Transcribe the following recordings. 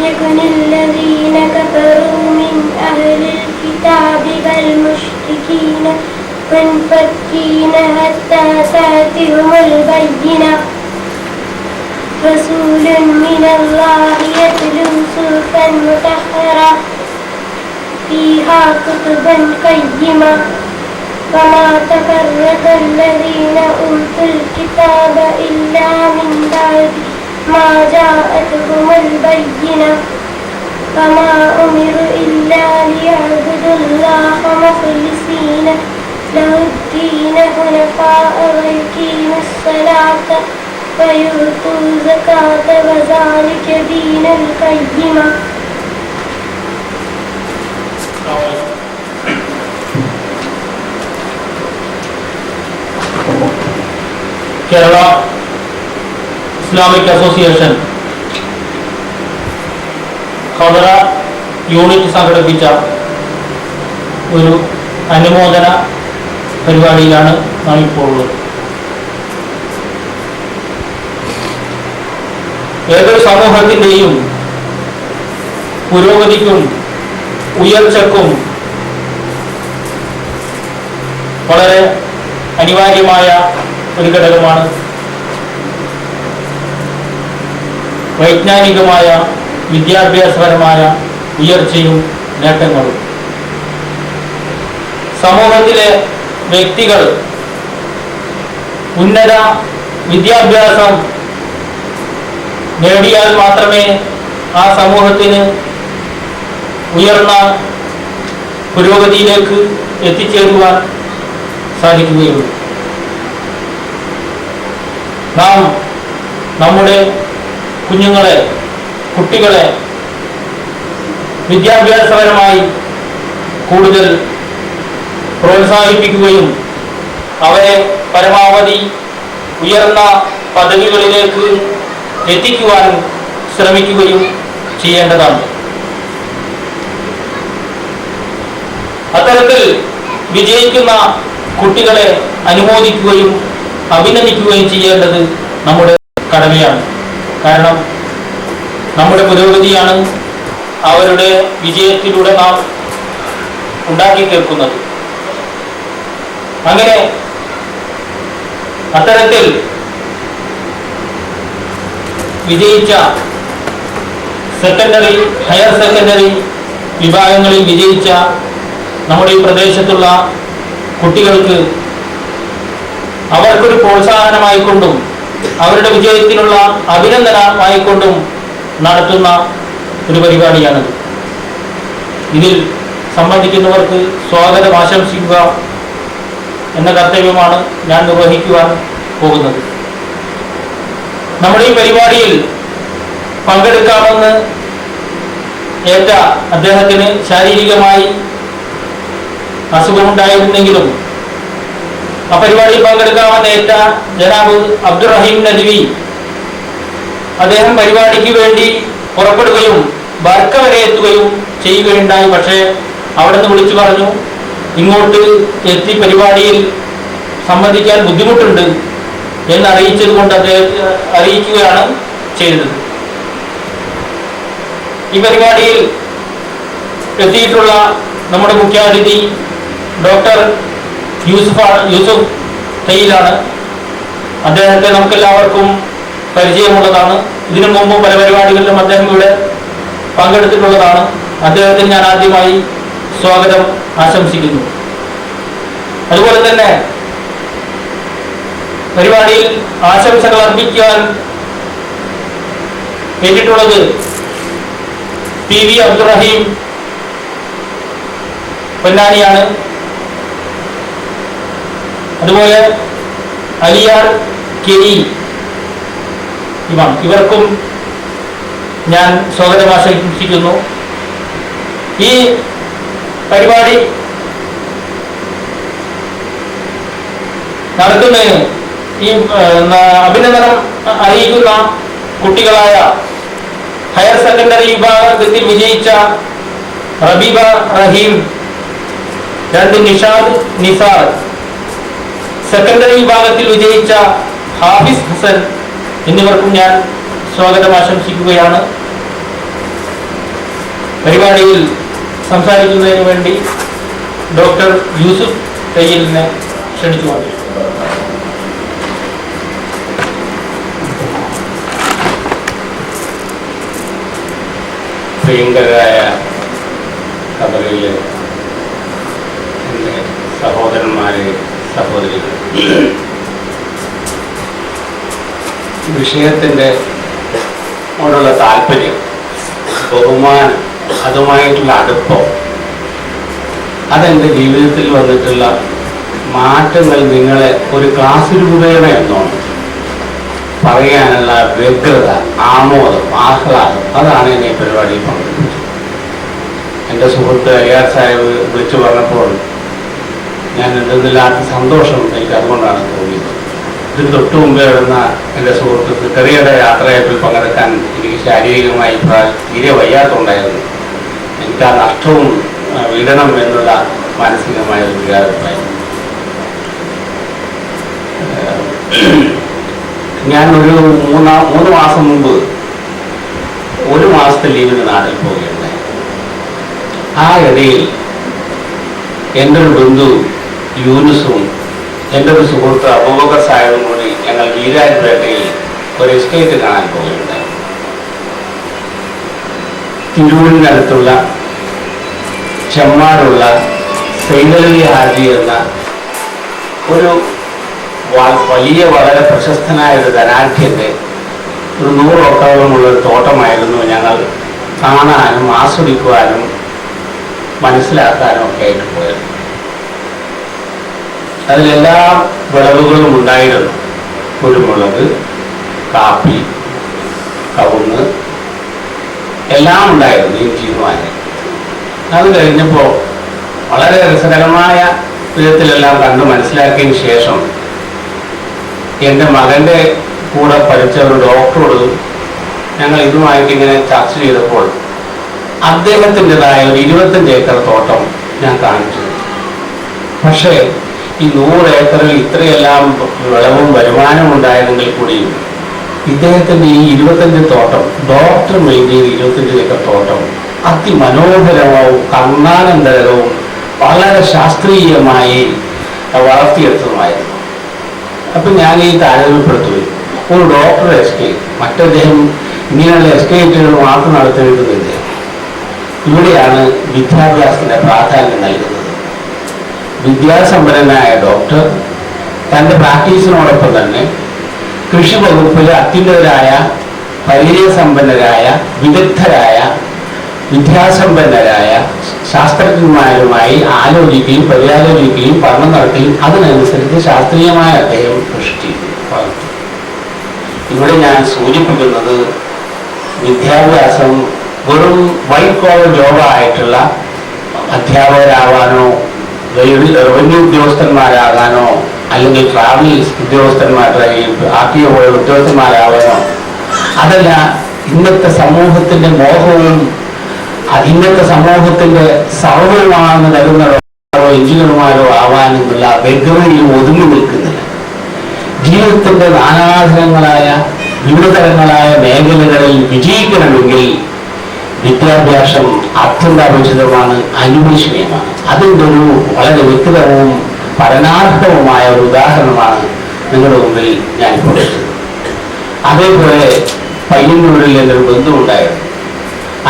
يكن الذين كفروا من أهل الكتاب والمشركين منفكين حتى تأتيهم البينة رسول من الله يتلو صحفا مطهرة فيها كتب قيمة وما تفرق الذين أوتوا الكتاب إلا من بعد ما جاءتهم البينة وما أمروا إلا ليعبدوا الله مخلصين له الدين حنفاء ويقيموا الصلاة ويؤتوا الزكاة وذلك دين القيمة. Kerala Islamic association ഖദറ unit സംഘടിപ്പിച്ച ഒരു അനുമോദന പരിപാടിയിലാണ് നാം ഇപ്പോൾ ഉള്ളത്. ഏതൊരു സമൂഹത്തിൻ്റെയും പുരോഗതിക്കും ഉയർച്ചക്കും വളരെ അനിവാര്യമായ ഒരു ഘടകമാണ് വൈജ്ഞാനികമായ വിദ്യാഭ്യാസപരമായ ഉയർച്ചയും നേട്ടങ്ങളും. സമൂഹത്തിലെ വ്യക്തികൾ ഉന്നത വിദ്യാഭ്യാസം നേടിയാൽ മാത്രമേ ആ സമൂഹത്തിന് ഉയർന്ന പുരോഗതിയിലേക്ക് എത്തിച്ചേരുവാൻ സാധിക്കുകയുള്ളൂ. നാം നമ്മുടെ കുട്ടികളെ വിദ്യാഭ്യാസപരമായി കൂടുതൽ പ്രോത്സാഹിപ്പിക്കുകയും അവരെ പരമാവധി ഉയർന്ന പദവികളിലേക്ക് എത്തിക്കുവാൻ ശ്രമിക്കുകയും ചെയ്യേണ്ടതാണ്. അത്തരത്തിൽ വിജയിക്കുന്ന കുട്ടികളെ അനുമോദിക്കുകയും അഭിനന്ദിക്കുകയും ചെയ്യേണ്ടത് നമ്മുടെ കടമയാണ്. കാരണം നമ്മുടെ പുരോഗതിയാണ് അവരുടെ വിജയത്തിലൂടെ നാം ഉണ്ടാക്കി തീർക്കുന്നത്. അങ്ങനെ അത്തരത്തിൽ വിജയിച്ച സെക്കൻഡറി, ഹയർ സെക്കൻഡറി വിഭാഗങ്ങളിൽ വിജയിച്ച നമ്മുടെ ഈ പ്രദേശത്തുള്ള കുട്ടികൾക്ക് അവർക്കൊരു പ്രോത്സാഹനമായിക്കൊണ്ടും അവരുടെ വിജയത്തിനുള്ള അഭിനന്ദനമായിക്കൊണ്ടും നടത്തുന്ന ഒരു പരിപാടിയാണിത്. ഇതിൽ സംബന്ധിക്കുന്നവർക്ക് സ്വാഗതം ആശംസിക്കുക എന്ന കർത്തവ്യമാണ് ഞാൻ നിർവഹിക്കുവാൻ പോകുന്നത്. നമ്മുടെ ഈ പരിപാടിയിൽ പങ്കെടുക്കാമെന്ന് ഏറ്റ അദ്ദേഹത്തിന് ശാരീരികമായി അസുഖമുണ്ടായിരുന്നെങ്കിലും ആ പരിപാടിയിൽ പങ്കെടുക്കാമെന്ന് ഏറ്റ ജനാബ് അബ്ദുറഹീം നദ്വി അദ്ദേഹം പരിപാടിക്ക് വേണ്ടി പുറപ്പെടുകയും ബർക്ക വരെ എത്തുകയും ചെയ്യുകയുണ്ടായി. പക്ഷേ അവിടെ നിന്ന് വിളിച്ചു പറഞ്ഞു, ഇങ്ങോട്ട് എത്തി പരിപാടിയിൽ സംബന്ധിക്കാൻ ബുദ്ധിമുട്ടുണ്ട് എന്ന് അറിയിച്ചത് കൊണ്ട് അദ്ദേഹത്തെ അറിയിക്കുകയാണ് ചെയ്തത്. ഈ പരിപാടിയിൽ എത്തിയിട്ടുള്ള നമ്മുടെ മുഖ്യാതിഥി ഡോക്ടർ യൂസുഫ് തയ്യിലാണ്. അദ്ദേഹത്തെ നമുക്കെല്ലാവർക്കും പരിചയമുള്ളതാണ്. ഇതിനു മുമ്പും പല പരിപാടികളിലും അദ്ദേഹം ഇവിടെ പങ്കെടുത്തിട്ടുള്ളതാണ്. അദ്ദേഹത്തിന് ഞാൻ ആദ്യമായി സ്വാഗതം ആശംസിക്കുന്നു. അതുപോലെ തന്നെ പരിപാടിയിൽ ആശംസകൾ അർപ്പിക്കാൻ എത്തിയിട്ടുള്ളത് PV അബ്ദുറഹീം പൊന്നാനിയാണ്. അതുപോലെ അലിയാർ കെരി ഇവർക്കും ഞാൻ സ്വാഗതം ആശംസിക്കുന്നു. ഈ പരിപാടി നടത്തുന്നതിന് ഈ അഭിനന്ദനം അറിയിക്കുന്ന കുട്ടികളായ ഹയർ സെക്കൻഡറി വിഭാഗത്തിൽ വിജയിച്ച റബീബ റഹീം, 2 നിഷാദ് നിസാർ, സെക്കൻഡറി വിഭാഗത്തിൽ വിജയിച്ച ഹാഫിസ് ഹസൻ എന്നിവർക്കും ഞാൻ സ്വാഗതം ആശംസിക്കുകയാണ്. പരിപാടിയിൽ സംസാരിക്കുന്നതിന് വേണ്ടി ഡോക്ടർ യൂസുഫ് തയ്യലിനെ ക്ഷണിച്ചുകൊണ്ടിരിക്കുന്നു. പ്രിയങ്കരായ ഖബറിലെ എൻ്റെ സഹോദരന്മാരെ, സഹോദരികൾ, വിഷയത്തിൻ്റെ ഓടുള്ള താല്പര്യം, ബഹുമാനം, അതുമായിട്ടുള്ള അടുപ്പം, അതെൻ്റെ ജീവിതത്തിൽ വന്നിട്ടുള്ള മാറ്റങ്ങൾ നിങ്ങളെ ഒരു ക്ലാസ് രൂപേണ എന്നോണം പറയാനുള്ള വ്യഗ്രത, ആമോദം, ആഹ്ലാദം, അതാണ് എന്നെ ഈ പരിപാടിയിൽ പങ്കെടുപ്പിച്ചത്. എൻ്റെ സുഹൃത്ത് അയ്യാർ സാഹിബ് വിളിച്ചു പറഞ്ഞപ്പോൾ ഞാൻ എന്തെന്നില്ലാത്ത സന്തോഷം എനിക്ക് അതുകൊണ്ടാണ് തോന്നിയത്. ഇതിന് തൊട്ടു മുമ്പേ വരുന്ന എൻ്റെ സുഹൃത്ത് സിക്കറിയുടെ യാത്രയായിട്ട് പങ്കെടുക്കാൻ എനിക്ക് ശാരീരികമായി തീരെ വയ്യാത്തുണ്ടായിരുന്നു. എനിക്ക് ആ നഷ്ടവും വിടണം എന്നുള്ള മാനസികമായ ഒരു വികാരമായിരുന്നു. ഞാൻ ഒരു മൂന്ന് മാസം മുമ്പ് 1 മാസത്തെ ലീവിന് നാട്ടിൽ പോവുകയുണ്ടായി. ആ ഇടയിൽ എൻ്റെ ഒരു ബന്ധു യൂനുസും എൻ്റെ ഒരു സുഹൃത്ത് അബൂബക്കർ സാഹിബും കൂടി ഞങ്ങൾ വീരാജ്പേട്ടയിൽ ഒരു എസ്റ്റേറ്റ് കാണാൻ പോവുകയുണ്ടായി. തിരൂരിനടുത്തുള്ള ചെമ്മാടുള്ള സൈദലി ഹാജി എന്ന ഒരു വലിയ വളരെ പ്രശസ്തനായ ഒരു ധനാഢ്യൻ്റെ ഒരു 100 ഏക്കറോളമുള്ള ഒരു തോട്ടമായിരുന്നു ഞങ്ങൾ കാണാനും ആസ്വദിക്കുവാനും മനസ്സിലാക്കാനും ഒക്കെ ആയിട്ട് പോയത്. അതിലെല്ലാ വിളവുകളും ഉണ്ടായിരുന്നു. കുരുമുളക്, കാപ്പി, കവുങ്ങ് എല്ലാം ഉണ്ടായിരുന്നു. ഇഞ്ചിയുമായി അത് കഴിഞ്ഞപ്പോൾ വളരെ രസകരമായ വിധത്തിലെല്ലാം കണ്ട് മനസ്സിലാക്കിയതിന് ശേഷം എൻ്റെ മകൻ്റെ കൂടെ പഠിച്ച ഒരു ഡോക്ടറോട് ഞങ്ങൾ ഇതുമായിട്ട് ഇങ്ങനെ ചർച്ച ചെയ്തപ്പോൾ അദ്ദേഹത്തിൻ്റെതായ ഒരു 25 ഏക്കർ തോട്ടം ഞാൻ കാണിച്ചു. പക്ഷേ ഈ 100 ഏക്കറിൽ ഇത്രയെല്ലാം വിളവും വരുമാനവും ഉണ്ടായിരുന്നെങ്കിൽ കൂടിയും ഇദ്ദേഹത്തിൻ്റെ ഈ 25 തോട്ടം, ഡോക്ടർ മെയിൻറ്റെയ്ത് 25 ഏക്കർ തോട്ടം അതിമനോഹരവും കർണാനന്തരവും വളരെ ശാസ്ത്രീയമായി വളർത്തിയെടുത്തതുമായിരുന്നു. അപ്പം ഞാൻ ഈ താരതമ്യപ്പെടുത്തുകയും ഒരു ഡോക്ടർ എസ്റ്റേറ്റ്, മറ്റദ്ദേഹം ഇങ്ങനെയുള്ള എസ്റ്റേറ്റുകൾ മാത്രം നടത്തിയിരിക്കുന്നില്ല. ഇവിടെയാണ് വിദ്യാഭ്യാസത്തിൻ്റെ പ്രാധാന്യം നൽകുന്നത്. വിദ്യാസമ്പന്നനായ ഡോക്ടർ തൻ്റെ പ്രാക്ടീസിനോടൊപ്പം തന്നെ കൃഷി വകുപ്പിലെ അത്യുന്നതരായ പരിചയസമ്പന്നരായ വിദഗ്ധരായ വിദ്യാസമ്പന്നരായ ശാസ്ത്രജ്ഞന്മാരുമായി ആലോചിക്കുകയും പര്യാലോചിക്കുകയും പഠനം നടത്തുകയും അതിനനുസരിച്ച് ശാസ്ത്രീയമായ അദ്ദേഹം കൃഷി ചെയ്തു. ഇവിടെ ഞാൻ സൂചിപ്പിക്കുന്നത് വിദ്യാഭ്യാസം വെറും വൈറ്റ് കോളർ ജോബായിട്ടുള്ള അധ്യാപകരാവാനോ റവന്യൂ ഉദ്യോഗസ്ഥന്മാരാകാനോ അല്ലെങ്കിൽ ട്രാവൽ ഉദ്യോഗസ്ഥന്മാരായി RTO പോയ ഉദ്യോഗസ്ഥന്മാരാവാനോ അതല്ല. ഇന്നത്തെ സമൂഹത്തിന്റെ മോഹവും ഇന്നത്തെ സമൂഹത്തിന്റെ സർവ്വമാണെന്ന് കരുതുന്ന ഡോക്ടറോ എഞ്ചിനീയർമാരോ ആവാനെന്നുള്ള വ്യഗ്രതയിലും ഒതുങ്ങി നിൽക്കുന്നില്ല. ജീവിതത്തിന്റെ നാനാതരങ്ങളായ വിവിധതരങ്ങളായ മേഖലകളിൽ വിജയിക്കണമെങ്കിൽ വിദ്യാഭ്യാസം അത്യന്താപേക്ഷിതമാണ്, അന്വേഷണീയമാണ്. അതിൻ്റെ ഒരു വളരെ വ്യക്തവും പഠനാർഹവുമായ ഒരു ഉദാഹരണമാണ് നിങ്ങളുടെ മുമ്പിൽ ഞാനിപ്പോൾ എടുത്തത്. അതേപോലെ പയ്യന്നൂരിൽ എന്നൊരു ബന്ധുവുണ്ടായിരുന്നു.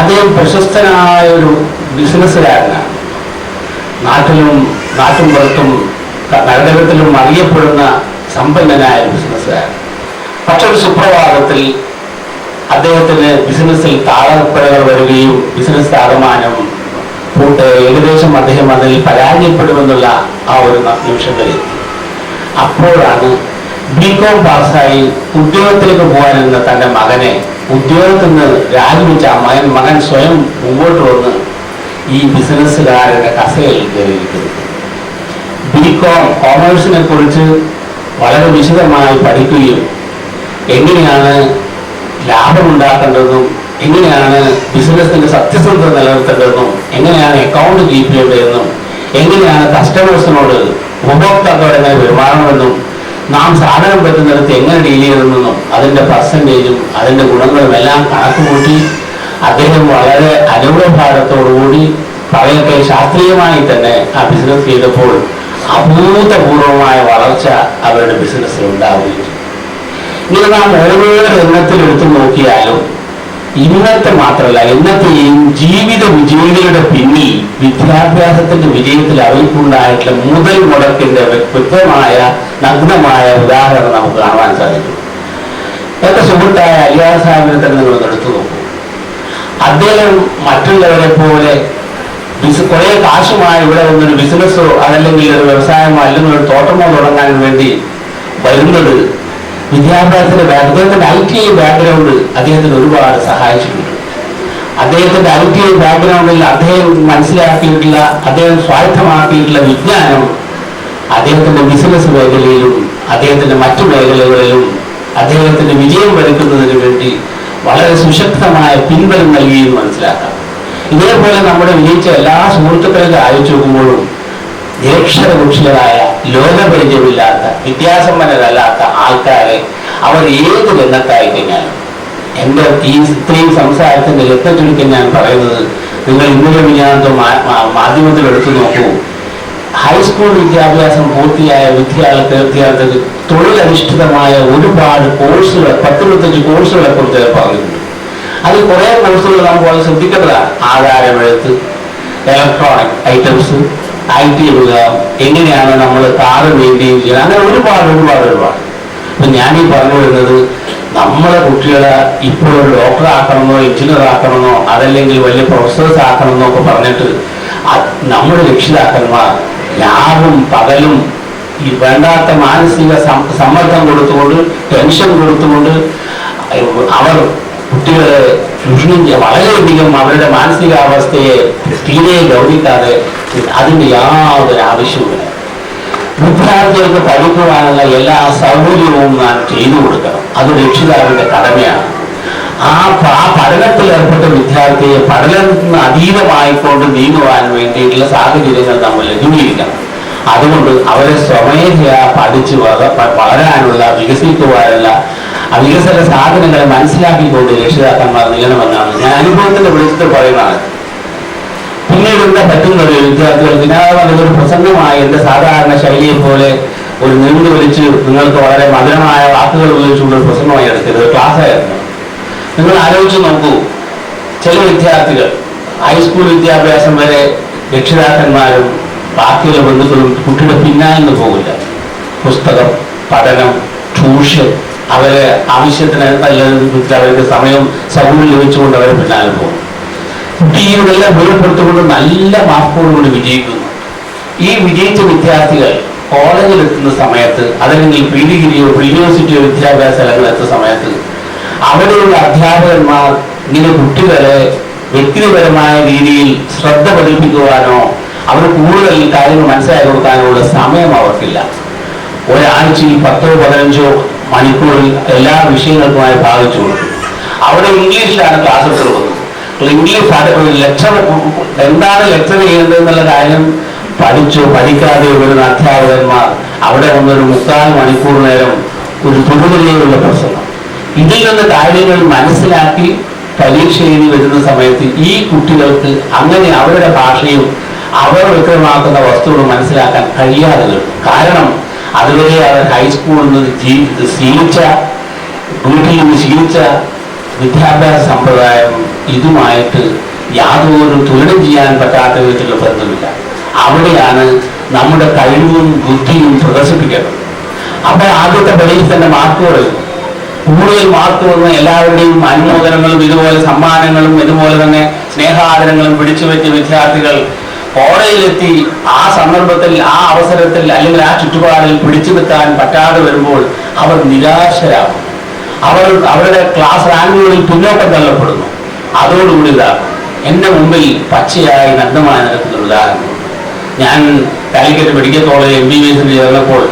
അദ്ദേഹം പ്രശസ്തനായ ഒരു ബിസിനസ്സുകാരനാണ്. നാട്ടിലും നാട്ടുംപുറത്തും നഗരത്തിലും അറിയപ്പെടുന്ന സമ്പന്നനായ ബിസിനസ്സുകാരൻ. പക്ഷെ ഒരു സുപ്രഭാതത്തിൽ അദ്ദേഹത്തിന് ബിസിനസ്സിൽ താളപ്പിഴകൾ വരികയും ബിസിനസ് ആകമാനം ഏകദേശം അദ്ദേഹം അതിൽ പരാജയപ്പെടുമെന്നുള്ള ആ ഒരു നിമിഷം വരെ. അപ്പോഴാണ് BCom പാസ്സായി ഉദ്യോഗത്തിലേക്ക് പോകാനെന്ന തൻ്റെ മകനെ ഉദ്യോഗത്തിൽ നിന്ന് രാജിവെച്ച മകൻ സ്വയം മുമ്പോട്ട് വന്ന് ഈ ബിസിനസ്സുകാരൻ്റെ കസയിൽ കയറിയിരിക്കുന്നത്. BCom കോമേഴ്സിനെ കുറിച്ച് വളരെ വിശദമായി പഠിക്കുകയും എങ്ങനെയാണ് ലാഭമുണ്ടാക്കേണ്ടതെന്നും എങ്ങനെയാണ് ബിസിനസിന്റെ സത്യസന്ധത നിലനിർത്തേണ്ടതെന്നും എങ്ങനെയാണ് അക്കൗണ്ട് കീപ്പ് ചെയ്യേണ്ടതെന്നും എങ്ങനെയാണ് കസ്റ്റമേഴ്സിനോട് ഉപഭോക്താക്കളോട് എങ്ങനെ പെരുമാറണമെന്നും നാം സാധനം പറ്റുന്നിടത്ത് എങ്ങനെ ഡീൽ ചെയ്യണമെന്നും അതിൻ്റെ പെർസെൻറ്റേജും അതിൻ്റെ ഗുണങ്ങളും എല്ലാം കണക്ക് കൂട്ടി അദ്ദേഹം വളരെ അനുഭവഭാരത്തോടുകൂടി പറയട്ടെ ശാസ്ത്രീയമായി തന്നെ ആ ബിസിനസ് ചെയ്തപ്പോൾ അഭൂതപൂർവമായ വളർച്ച അവരുടെ ബിസിനസ്സിൽ ഉണ്ടാവുകയും ഇങ്ങനെ നാം ഓരോ രംഗത്തിൽ എടുത്തു നോക്കിയാലും ഇന്നത്തെ മാത്രമല്ല എന്നത്തെയും ജീവിത വിജയികളുടെ പിന്നിൽ വിദ്യാഭ്യാസത്തിന്റെ വിജയത്തിൽ അവർക്കുണ്ടായിട്ടുള്ള മുതൽ മുടക്കിന്റെ വ്യക്തമായ നഗ്നമായ ഉദാഹരണം നമുക്ക് കാണുവാൻ സാധിക്കും. എന്റെ സുഹൃത്തായ അലിയാർ സാഹിബിനെ തന്നെ നിങ്ങൾ എടുത്തു നോക്കൂ. അദ്ദേഹം മറ്റുള്ളവരെ പോലെ കുറെ കാശുമായി ഇവിടെ വന്നൊരു ബിസിനസ്സോ അതല്ലെങ്കിൽ ഒരു വ്യവസായമോ അല്ലെങ്കിൽ ഒരു തോട്ടമോ തുടങ്ങാൻ വേണ്ടി വരുന്നത് വിദ്യാഭ്യാസത്തിന്റെ അദ്ദേഹത്തിന്റെ ITI ബാക്ക്ഗ്രൗണ്ട് അദ്ദേഹത്തിന് ഒരുപാട് സഹായിച്ചിട്ടുണ്ട്. അദ്ദേഹത്തിന്റെ ITI ബാക്ക്ഗ്രൗണ്ടിൽ അദ്ദേഹം മനസ്സിലാക്കിയിട്ടുള്ള അദ്ദേഹം സ്വായത്തമാക്കിയിട്ടുള്ള വിജ്ഞാനം അദ്ദേഹത്തിന്റെ ബിസിനസ് മേഖലയിലും അദ്ദേഹത്തിന്റെ മറ്റു മേഖലകളിലും അദ്ദേഹത്തിന്റെ വിജയം വരുത്തുന്നതിന് വേണ്ടി വളരെ സുശക്തമായ പിൻബലം നൽകിയെന്ന് മനസ്സിലാക്കാം. ഇതേപോലെ നമ്മുടെ വിജയിച്ച എല്ലാ സുഹൃത്തുക്കളെ ആലോചിച്ച് നോക്കുമ്പോഴും നിരക്ഷരകുക്ഷികളായ ലോകപരിചയമില്ലാത്ത വിദ്യാസമ്പന്നരല്ലാത്ത ആൾക്കാരെ അവർ ഏത് രംഗത്തായി കഴിഞ്ഞാലും എൻ്റെ ഈ ഇത്രയും സംസാരത്തിന്റെ രക്തചുരുക്കം ഞാൻ പറയുന്നത് നിങ്ങൾ ഇന്നലെ വിജ്ഞാനത്തോ മാധ്യമത്തിൽ എടുത്തു നോക്കൂ. ഹൈസ്കൂൾ വിദ്യാഭ്യാസം പൂർത്തിയായ വിദ്യാർത്ഥികൾക്ക് തൊഴിലധിഷ്ഠിതമായ ഒരുപാട് കോഴ്സുകൾ 10-25 കോഴ്സുകളെ കുറിച്ച് പറഞ്ഞിട്ടുണ്ട്. അതിൽ കുറേ കോഴ്സുകൾ നമുക്ക് വളരെ ശ്രദ്ധിക്കേണ്ടതാണ്. ആധാരമെഴുത്ത്, ഇലക്ട്രോണിക് ഐറ്റംസ്, IT വിഭാഗം, എങ്ങനെയാണ് നമ്മൾ കാറ് മെയിൻറ്റെയിൻ ചെയ്യുന്നത്, അങ്ങനെ ഒരുപാട്. അപ്പൊ ഞാനീ പറഞ്ഞു വരുന്നത് നമ്മളെ കുട്ടികളെ ഇപ്പോൾ ഒരു ഡോക്ടർ ആക്കണമെന്നോ എഞ്ചിനീയർ ആക്കണമെന്നോ അതല്ലെങ്കിൽ വലിയ പ്രൊഫസേഴ്സ് ആക്കണമെന്നോ ഒക്കെ പറഞ്ഞിട്ട് നമ്മുടെ രക്ഷിതാക്കന്മാർ രാവും പകലും ഈ വേണ്ടാത്ത മാനസിക സമ്മർദ്ദം കൊടുത്തുകൊണ്ട് ടെൻഷൻ കൊടുത്തുകൊണ്ട് അവർ കുട്ടികളെ ചൂഷണം ചെയ്യുക, വളരെയധികം അവരുടെ മാനസികാവസ്ഥയെ തീരെ ഗൗനിക്കാതെ അതിൻ്റെ യാതൊരു ആവശ്യവുമില്ല. വിദ്യാർത്ഥികൾക്ക് പഠിക്കുവാനുള്ള എല്ലാ സൗകര്യവും നാം ചെയ്തു കൊടുക്കണം. അത് രക്ഷിതാവിന്റെ കടമയാണ്. ആ പഠനത്തിൽ ഏർപ്പെട്ട വിദ്യാർത്ഥിയെ പഠനത്തിൽ നിന്ന് അതീതമായിക്കൊണ്ട് നീങ്ങുവാൻ വേണ്ടിയിട്ടുള്ള സാഹചര്യങ്ങൾ നമ്മൾ ലഘൂകരിക്കണം. അതുകൊണ്ട് അവരെ സ്വമേധയാ പഠിച്ച് വളരാനുള്ള വികസിക്കുവാനുള്ള വികസന സാധനങ്ങളെ മനസ്സിലാക്കിക്കൊണ്ട് രക്ഷിതാക്കന്മാർ നീങ്ങണമെന്നാണ് ഞാൻ അനുഭവത്തിന്റെ വെളിച്ചത്തിൽ പറയുന്നതാണ്. പിന്നീട് എന്താ പറ്റുന്നത് വിദ്യാർത്ഥികൾക്ക് ഞാനൊരു പ്രസംഗമായി എൻ്റെ സാധാരണ ശൈലിയെ പോലെ ഒരു നീണ്ടു വലിച്ച് നിങ്ങൾക്ക് വളരെ മധുരമായ വാക്കുകൾ ഉപയോഗിച്ചുകൊണ്ട് ഒരു പ്രസംഗമായി എടുക്കരുത്, ക്ലാസ് ആയിരുന്നു. നിങ്ങൾ ആലോചിച്ച് നോക്കൂ, ചില വിദ്യാർത്ഥികൾ ഹൈസ്കൂൾ വിദ്യാഭ്യാസം വരെ രക്ഷിതാക്കന്മാരും ബാക്കിയുള്ള ബന്ധുക്കളും കുട്ടിയുടെ പിന്നാലെ നിന്ന് പോകില്ല. പുസ്തകം, പഠനം, ട്യൂഷൻ, അവരെ ആവശ്യത്തിന് അവർക്ക് സമയം സൗകര്യം ലഭിച്ചുകൊണ്ട് അവരെ പിന്നാലെ പോകും. കുട്ടികളെല്ലാം ഉപയോഗപ്പെടുത്തിക്കൊണ്ട് നല്ല മാർക്കോടുകൂടി വിജയിക്കുന്നു. ഈ വിജയിച്ച വിദ്യാർത്ഥികൾ കോളേജിലെത്തുന്ന സമയത്ത് അതല്ലെങ്കിൽ ഡിഗ്രിയോ യൂണിവേഴ്സിറ്റിയോ വിദ്യാഭ്യാസ സ്ഥലങ്ങളെത്തുന്ന സമയത്ത് അവിടെയുള്ള അധ്യാപകന്മാർ ഇങ്ങനെ കുട്ടികളെ വ്യക്തിപരമായ രീതിയിൽ ശ്രദ്ധ പതിപ്പിക്കുവാനോ അവർ കൂടുതൽ കാര്യങ്ങൾ മനസ്സിലാക്കി കൊടുക്കാനുള്ള സമയം അവർക്കില്ല. ഒരാഴ്ചയിൽ 10-15 മണിക്കൂറിൽ എല്ലാ വിഷയങ്ങൾക്കുമായി ഭാഗിച്ചു കൊടുക്കും. അവിടെ ഇംഗ്ലീഷിലാണ് ക്ലാസ് എടുക്കുന്നത്. ഇംഗ്ലീഷ് ലെക്ചർ എന്താണ് ലെക്ചർ ചെയ്യേണ്ടത് എന്നുള്ള കാര്യം പഠിക്കാതെ വരുന്ന അധ്യാപകന്മാർ അവിടെ വന്നൊരു 3/4 മണിക്കൂർ നേരം ഒരു തുടുതുടിയുള്ള പ്രസംഗം. ഇതിൽ നിന്ന് കാര്യങ്ങൾ മനസ്സിലാക്കി പരീക്ഷ എഴുതി വരുന്ന സമയത്ത് ഈ കുട്ടികൾക്ക് അങ്ങനെ അവരുടെ ഭാഷയും അവർ വ്യക്തമാക്കുന്ന വസ്തുക്കളും മനസ്സിലാക്കാൻ കഴിയാതെ വരും. കാരണം അതുവരെ അവർ ഹൈസ്കൂളിൽ നിന്ന് ശീലിച്ച വീട്ടിൽ നിന്ന് ശീലിച്ച വിദ്യാഭ്യാസ സമ്പ്രദായം ഇതുമായിട്ട് യാതൊരു തുലനം ചെയ്യാൻ പറ്റാത്ത വിധത്തിലുള്ള ബന്ധമില്ല. അവിടെയാണ് നമ്മുടെ കഴിവും ബുദ്ധിയും പ്രദർശിപ്പിക്കേണ്ടത്. അപ്പോൾ ആദ്യത്തെ പരീക്ഷ തന്നെ മാർക്ക് കുറയും. കൂടുതൽ മാർക്ക് വന്ന എല്ലാവരുടെയും അനുമോദനങ്ങളും ഇതുപോലെ സമ്മാനങ്ങളും ഇതുപോലെ തന്നെ സ്നേഹാദരങ്ങളും പിടിച്ചു വെച്ച വിദ്യാർത്ഥികൾ കോളേജിലെത്തി ആ സന്ദർഭത്തിൽ ആ അവസരത്തിൽ അല്ലെങ്കിൽ ആ ചുറ്റുപാടിൽ പിടിച്ചു നിൽക്കാൻ പറ്റാതെ വരുമ്പോൾ അവർ നിരാശരാകും. അവരുടെ ക്ലാസ് റാങ്കുകളിൽ പിന്നോക്കം തള്ളപ്പെടുന്നു. അതോടുകൂടി എൻ്റെ മുമ്പിൽ പച്ചയായി നഗ്നമായി നടക്കുന്ന ഉദാഹരണം. ഞാൻ കാലിക്കറ്റ് മെഡിക്കൽ കോളേജ് MBBS ചേർന്നപ്പോൾ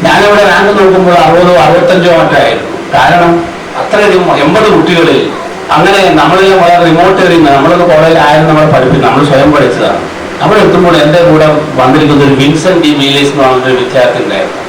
ഞാനിവിടെ റാങ്ക് നോക്കുമ്പോൾ 60-65 മറ്റായിരുന്നു. കാരണം അത്രയധികം 80 കുട്ടികളിൽ അങ്ങനെ നമ്മളെല്ലാം വളരെ റിമോട്ട് ഏരിയ നമ്മളൊക്കെ കോളേജിലായിരുന്നു നമ്മളെ പഠിപ്പിക്കും, നമ്മൾ സ്വയം പഠിച്ചതാണ്. അവിടെ എത്തുമ്പോൾ എൻ്റെ കൂടെ വന്നിരിക്കുന്ന ഒരു വിൻസെന്റ് D. മീലേസ് എന്ന് പറഞ്ഞൊരു വിദ്യാർത്ഥി ഉണ്ടായിരുന്നു.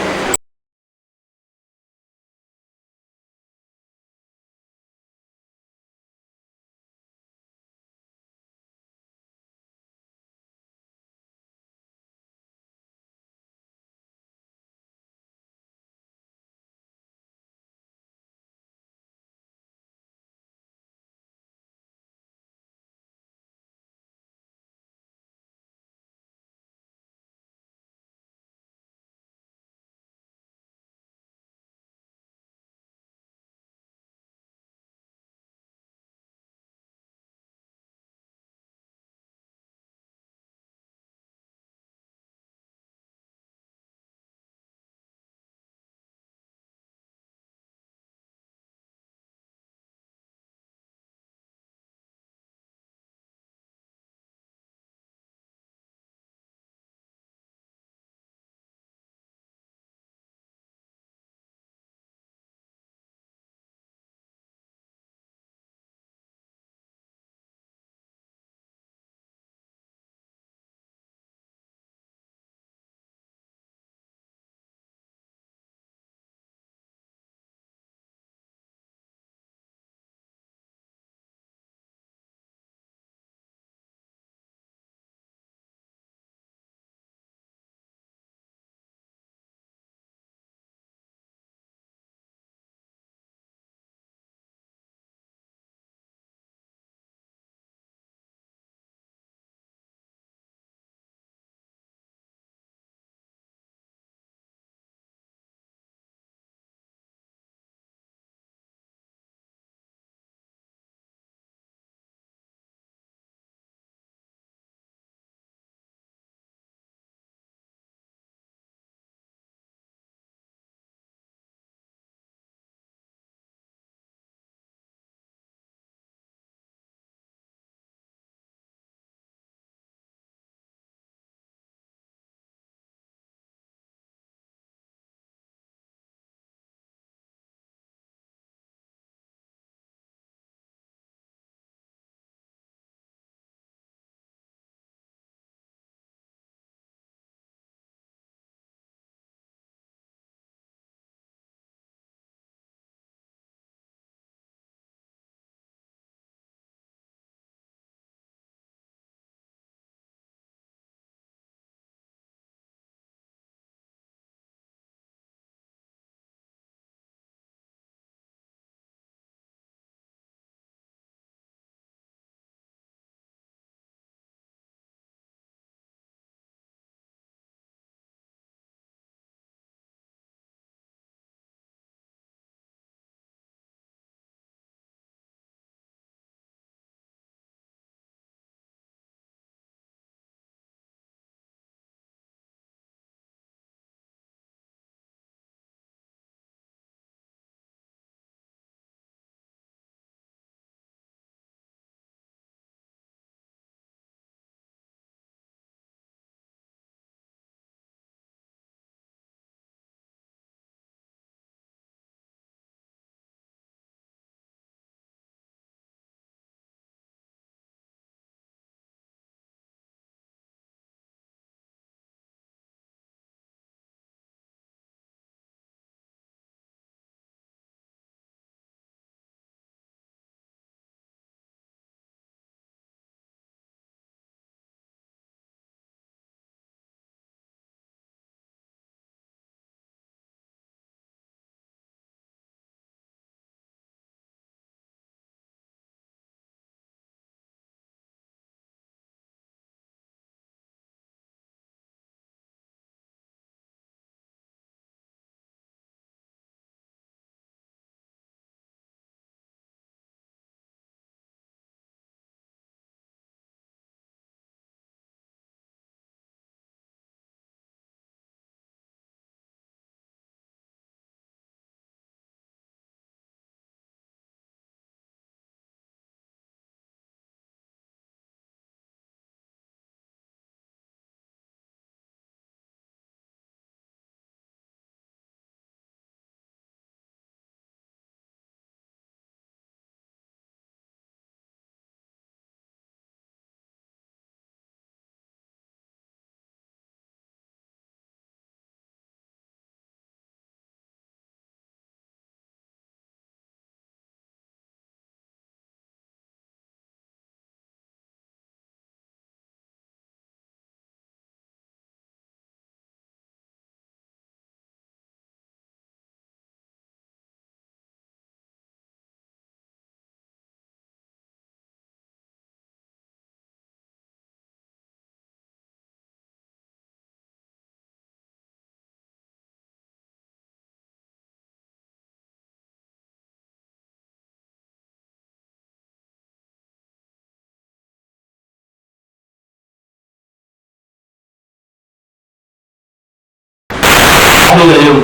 പരിപാടികളിലും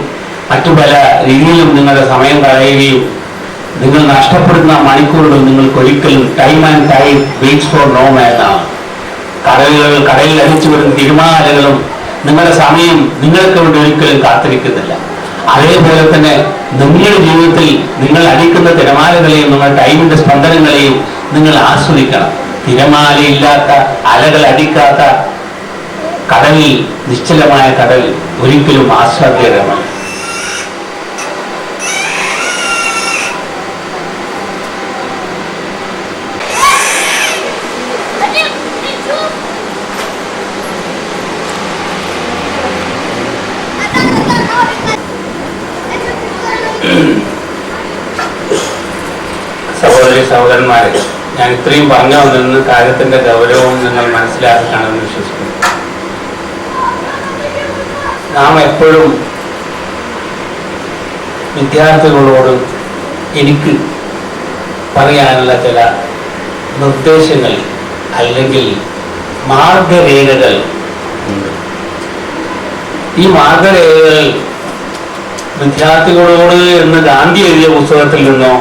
മറ്റു പല രീതിയിലും നിങ്ങളുടെ സമയം കളയുകയും നിങ്ങൾ നഷ്ടപ്പെടുന്ന മണിക്കൂറുകൾ നിങ്ങൾക്ക് ഒരിക്കലും time and time waits for no man എന്നാണ്. കടലിൽ അടിച്ചു വരുന്ന തിരുമാലകളും നിങ്ങളുടെ സമയം നിങ്ങൾക്ക് വേണ്ടി ഒരിക്കലും കാത്തിരിക്കുന്നില്ല. അതേപോലെ തന്നെ നിങ്ങളുടെ ജീവിതത്തിൽ നിങ്ങൾ അടിക്കുന്ന തിരമാലകളെയും നിങ്ങളുടെ ടൈമിന്റെ സ്പന്ദനങ്ങളെയും നിങ്ങൾ ആസ്വദിക്കണം. തിരമാലയില്ലാത്ത, അലകൾ അടിക്കാത്ത കടലിൽ, നിശ്ചലമായ കടൽ ഒരിക്കലും ആസ്വാദ്യകരമല്ല. സഹോദരി സഹോദരന്മാരെ, ഞാൻ ഇത്രയും പറഞ്ഞു വന്നിരുന്ന കാര്യത്തിന്റെ ഗൗരവം നിങ്ങൾ മനസ്സിലാക്കുകയാണെന്ന് വിശ്വസിക്കുന്നു. നാം എപ്പോഴും വിദ്യാർത്ഥികളോട് എനിക്ക് പറയാനുള്ള ചില നിർദ്ദേശങ്ങൾ അല്ലെങ്കിൽ മാർഗരേഖകൾ ഉണ്ട്. ഈ മാർഗരേഖകൾ വിദ്യാർത്ഥികളോട് എന്ന് ഗാന്ധി എഴുതിയ പുസ്തകത്തിൽ നിന്നോ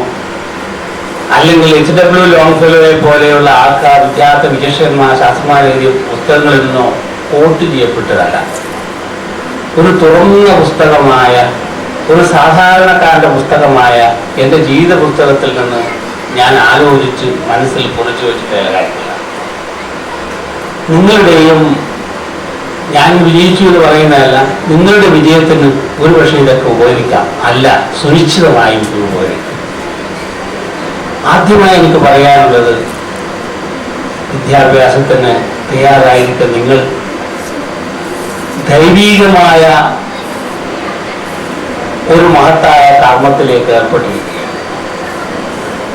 അല്ലെങ്കിൽ HW ലോങ്ഫെലോയെ പോലെയുള്ള ആൾക്കാർ, വിദ്യാർത്ഥി വിജയന്മാർ, ശാസ്ത്രന്മാർ എഴുതിയ പുസ്തകങ്ങളിൽ നിന്നോ കോട്ട് ചെയ്യപ്പെട്ടതല്ല. ഒരു തുറന്ന പുസ്തകമായ, ഒരു സാധാരണക്കാരന്റെ പുസ്തകമായ എൻ്റെ ജീവിത പുസ്തകത്തിൽ നിന്ന് ഞാൻ ആലോചിച്ച് മനസ്സിൽ പൊളിച്ചു വെച്ചിട്ട് കാര്യമില്ല. നിങ്ങളുടെയും, ഞാൻ വിജയിച്ചു എന്ന് പറയുന്നതല്ല, നിങ്ങളുടെ വിജയത്തിന് ഒരു പക്ഷേ ഇതൊക്കെ ഉപകരിക്കാം, അല്ല സുനിശ്ചിതമായും ഇത് ഉപകരിക്കും. ആദ്യമായി എനിക്ക് പറയാനുള്ളത്, വിദ്യാഭ്യാസത്തിന് തയ്യാറായിരിക്കും നിങ്ങൾ ദൈവീകമായ ഒരു മഹത്തായ കർമ്മത്തിലേക്ക് ഏർപ്പെട്ടിരിക്കുകയാണ്.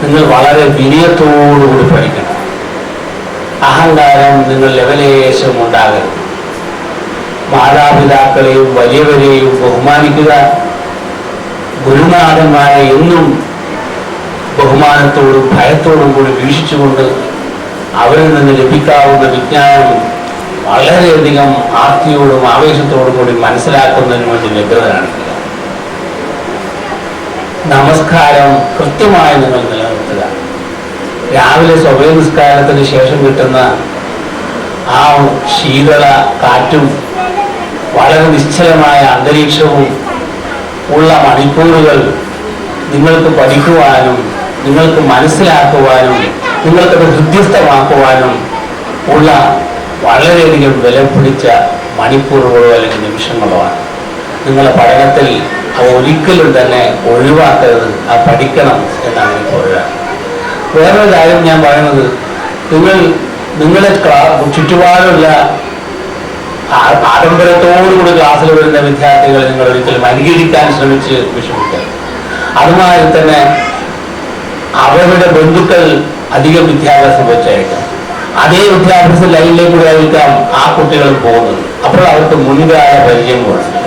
നിങ്ങൾ വളരെ വിനയത്തോടുകൂടി പഠിക്കണം. അഹങ്കാരം നിങ്ങൾ ലെവലേശം ഉണ്ടാകരുത്. മാതാപിതാക്കളെയും വലിയവരെയും ബഹുമാനിക്കുക. ഗുരുനാഥന്മാരെ എന്നും ബഹുമാനത്തോടും ഭയത്തോടും കൂടി വീക്ഷിച്ചുകൊണ്ട് അവരിൽ നിന്ന് ലഭിക്കാവുന്ന വിജ്ഞാനം വളരെയധികം ആർത്തിയോടും ആവേശത്തോടും കൂടി മനസ്സിലാക്കുന്നതിന് വേണ്ടി വ്യഗ്രത കാണിക്കുക. നമസ്കാരം കൃത്യമായി നിങ്ങൾ നിലനിർത്തുക. രാവിലെ സ്വഭയ നിസ്കാരത്തിന് ശേഷം കിട്ടുന്ന ആ ശീതള കാറ്റും വളരെ നിശ്ചലമായ അന്തരീക്ഷവും ഉള്ള മണിക്കൂറുകൾ നിങ്ങൾക്ക് പഠിക്കുവാനും നിങ്ങൾക്ക് മനസ്സിലാക്കുവാനും നിങ്ങൾക്കത് ഹൃദ്യസ്ഥമാക്കുവാനും ഉള്ള വളരെയധികം വിലപിടിച്ച മണിക്കൂറുകളോ അല്ലെങ്കിൽ നിമിഷങ്ങളോ ആണ്. നിങ്ങളുടെ പഠനത്തിൽ അവ ഒരിക്കലും തന്നെ ഒഴിവാക്കരുത്. അത് പഠിക്കണം എന്നാണ് എനിക്ക് പറയുക. വേറൊരു കാര്യം ഞാൻ പറയുന്നത്, നിങ്ങളെ ചുറ്റുപാടുള്ള ആഡംബരത്തോടുകൂടി ക്ലാസ്സിൽ വരുന്ന വിദ്യാർത്ഥികളെ നിങ്ങൾ ഒരിക്കലും അനുകരിക്കാൻ ശ്രമിച്ച് വിഷമിക്കരുത്. അതുമാതിരി തന്നെ അവരുടെ ബന്ധുക്കൾ അധികം വിദ്യാഭ്യാസം വെച്ചായിരിക്കാം. അതേ വിദ്യാഭ്യാസ ലൈനിലേക്ക് കൂടെ ആയിരിക്കാം ആ കുട്ടികൾ പോകുന്നത്. അപ്പോൾ അവർക്ക് മുൻകാല പരിചയം കൊടുക്കും.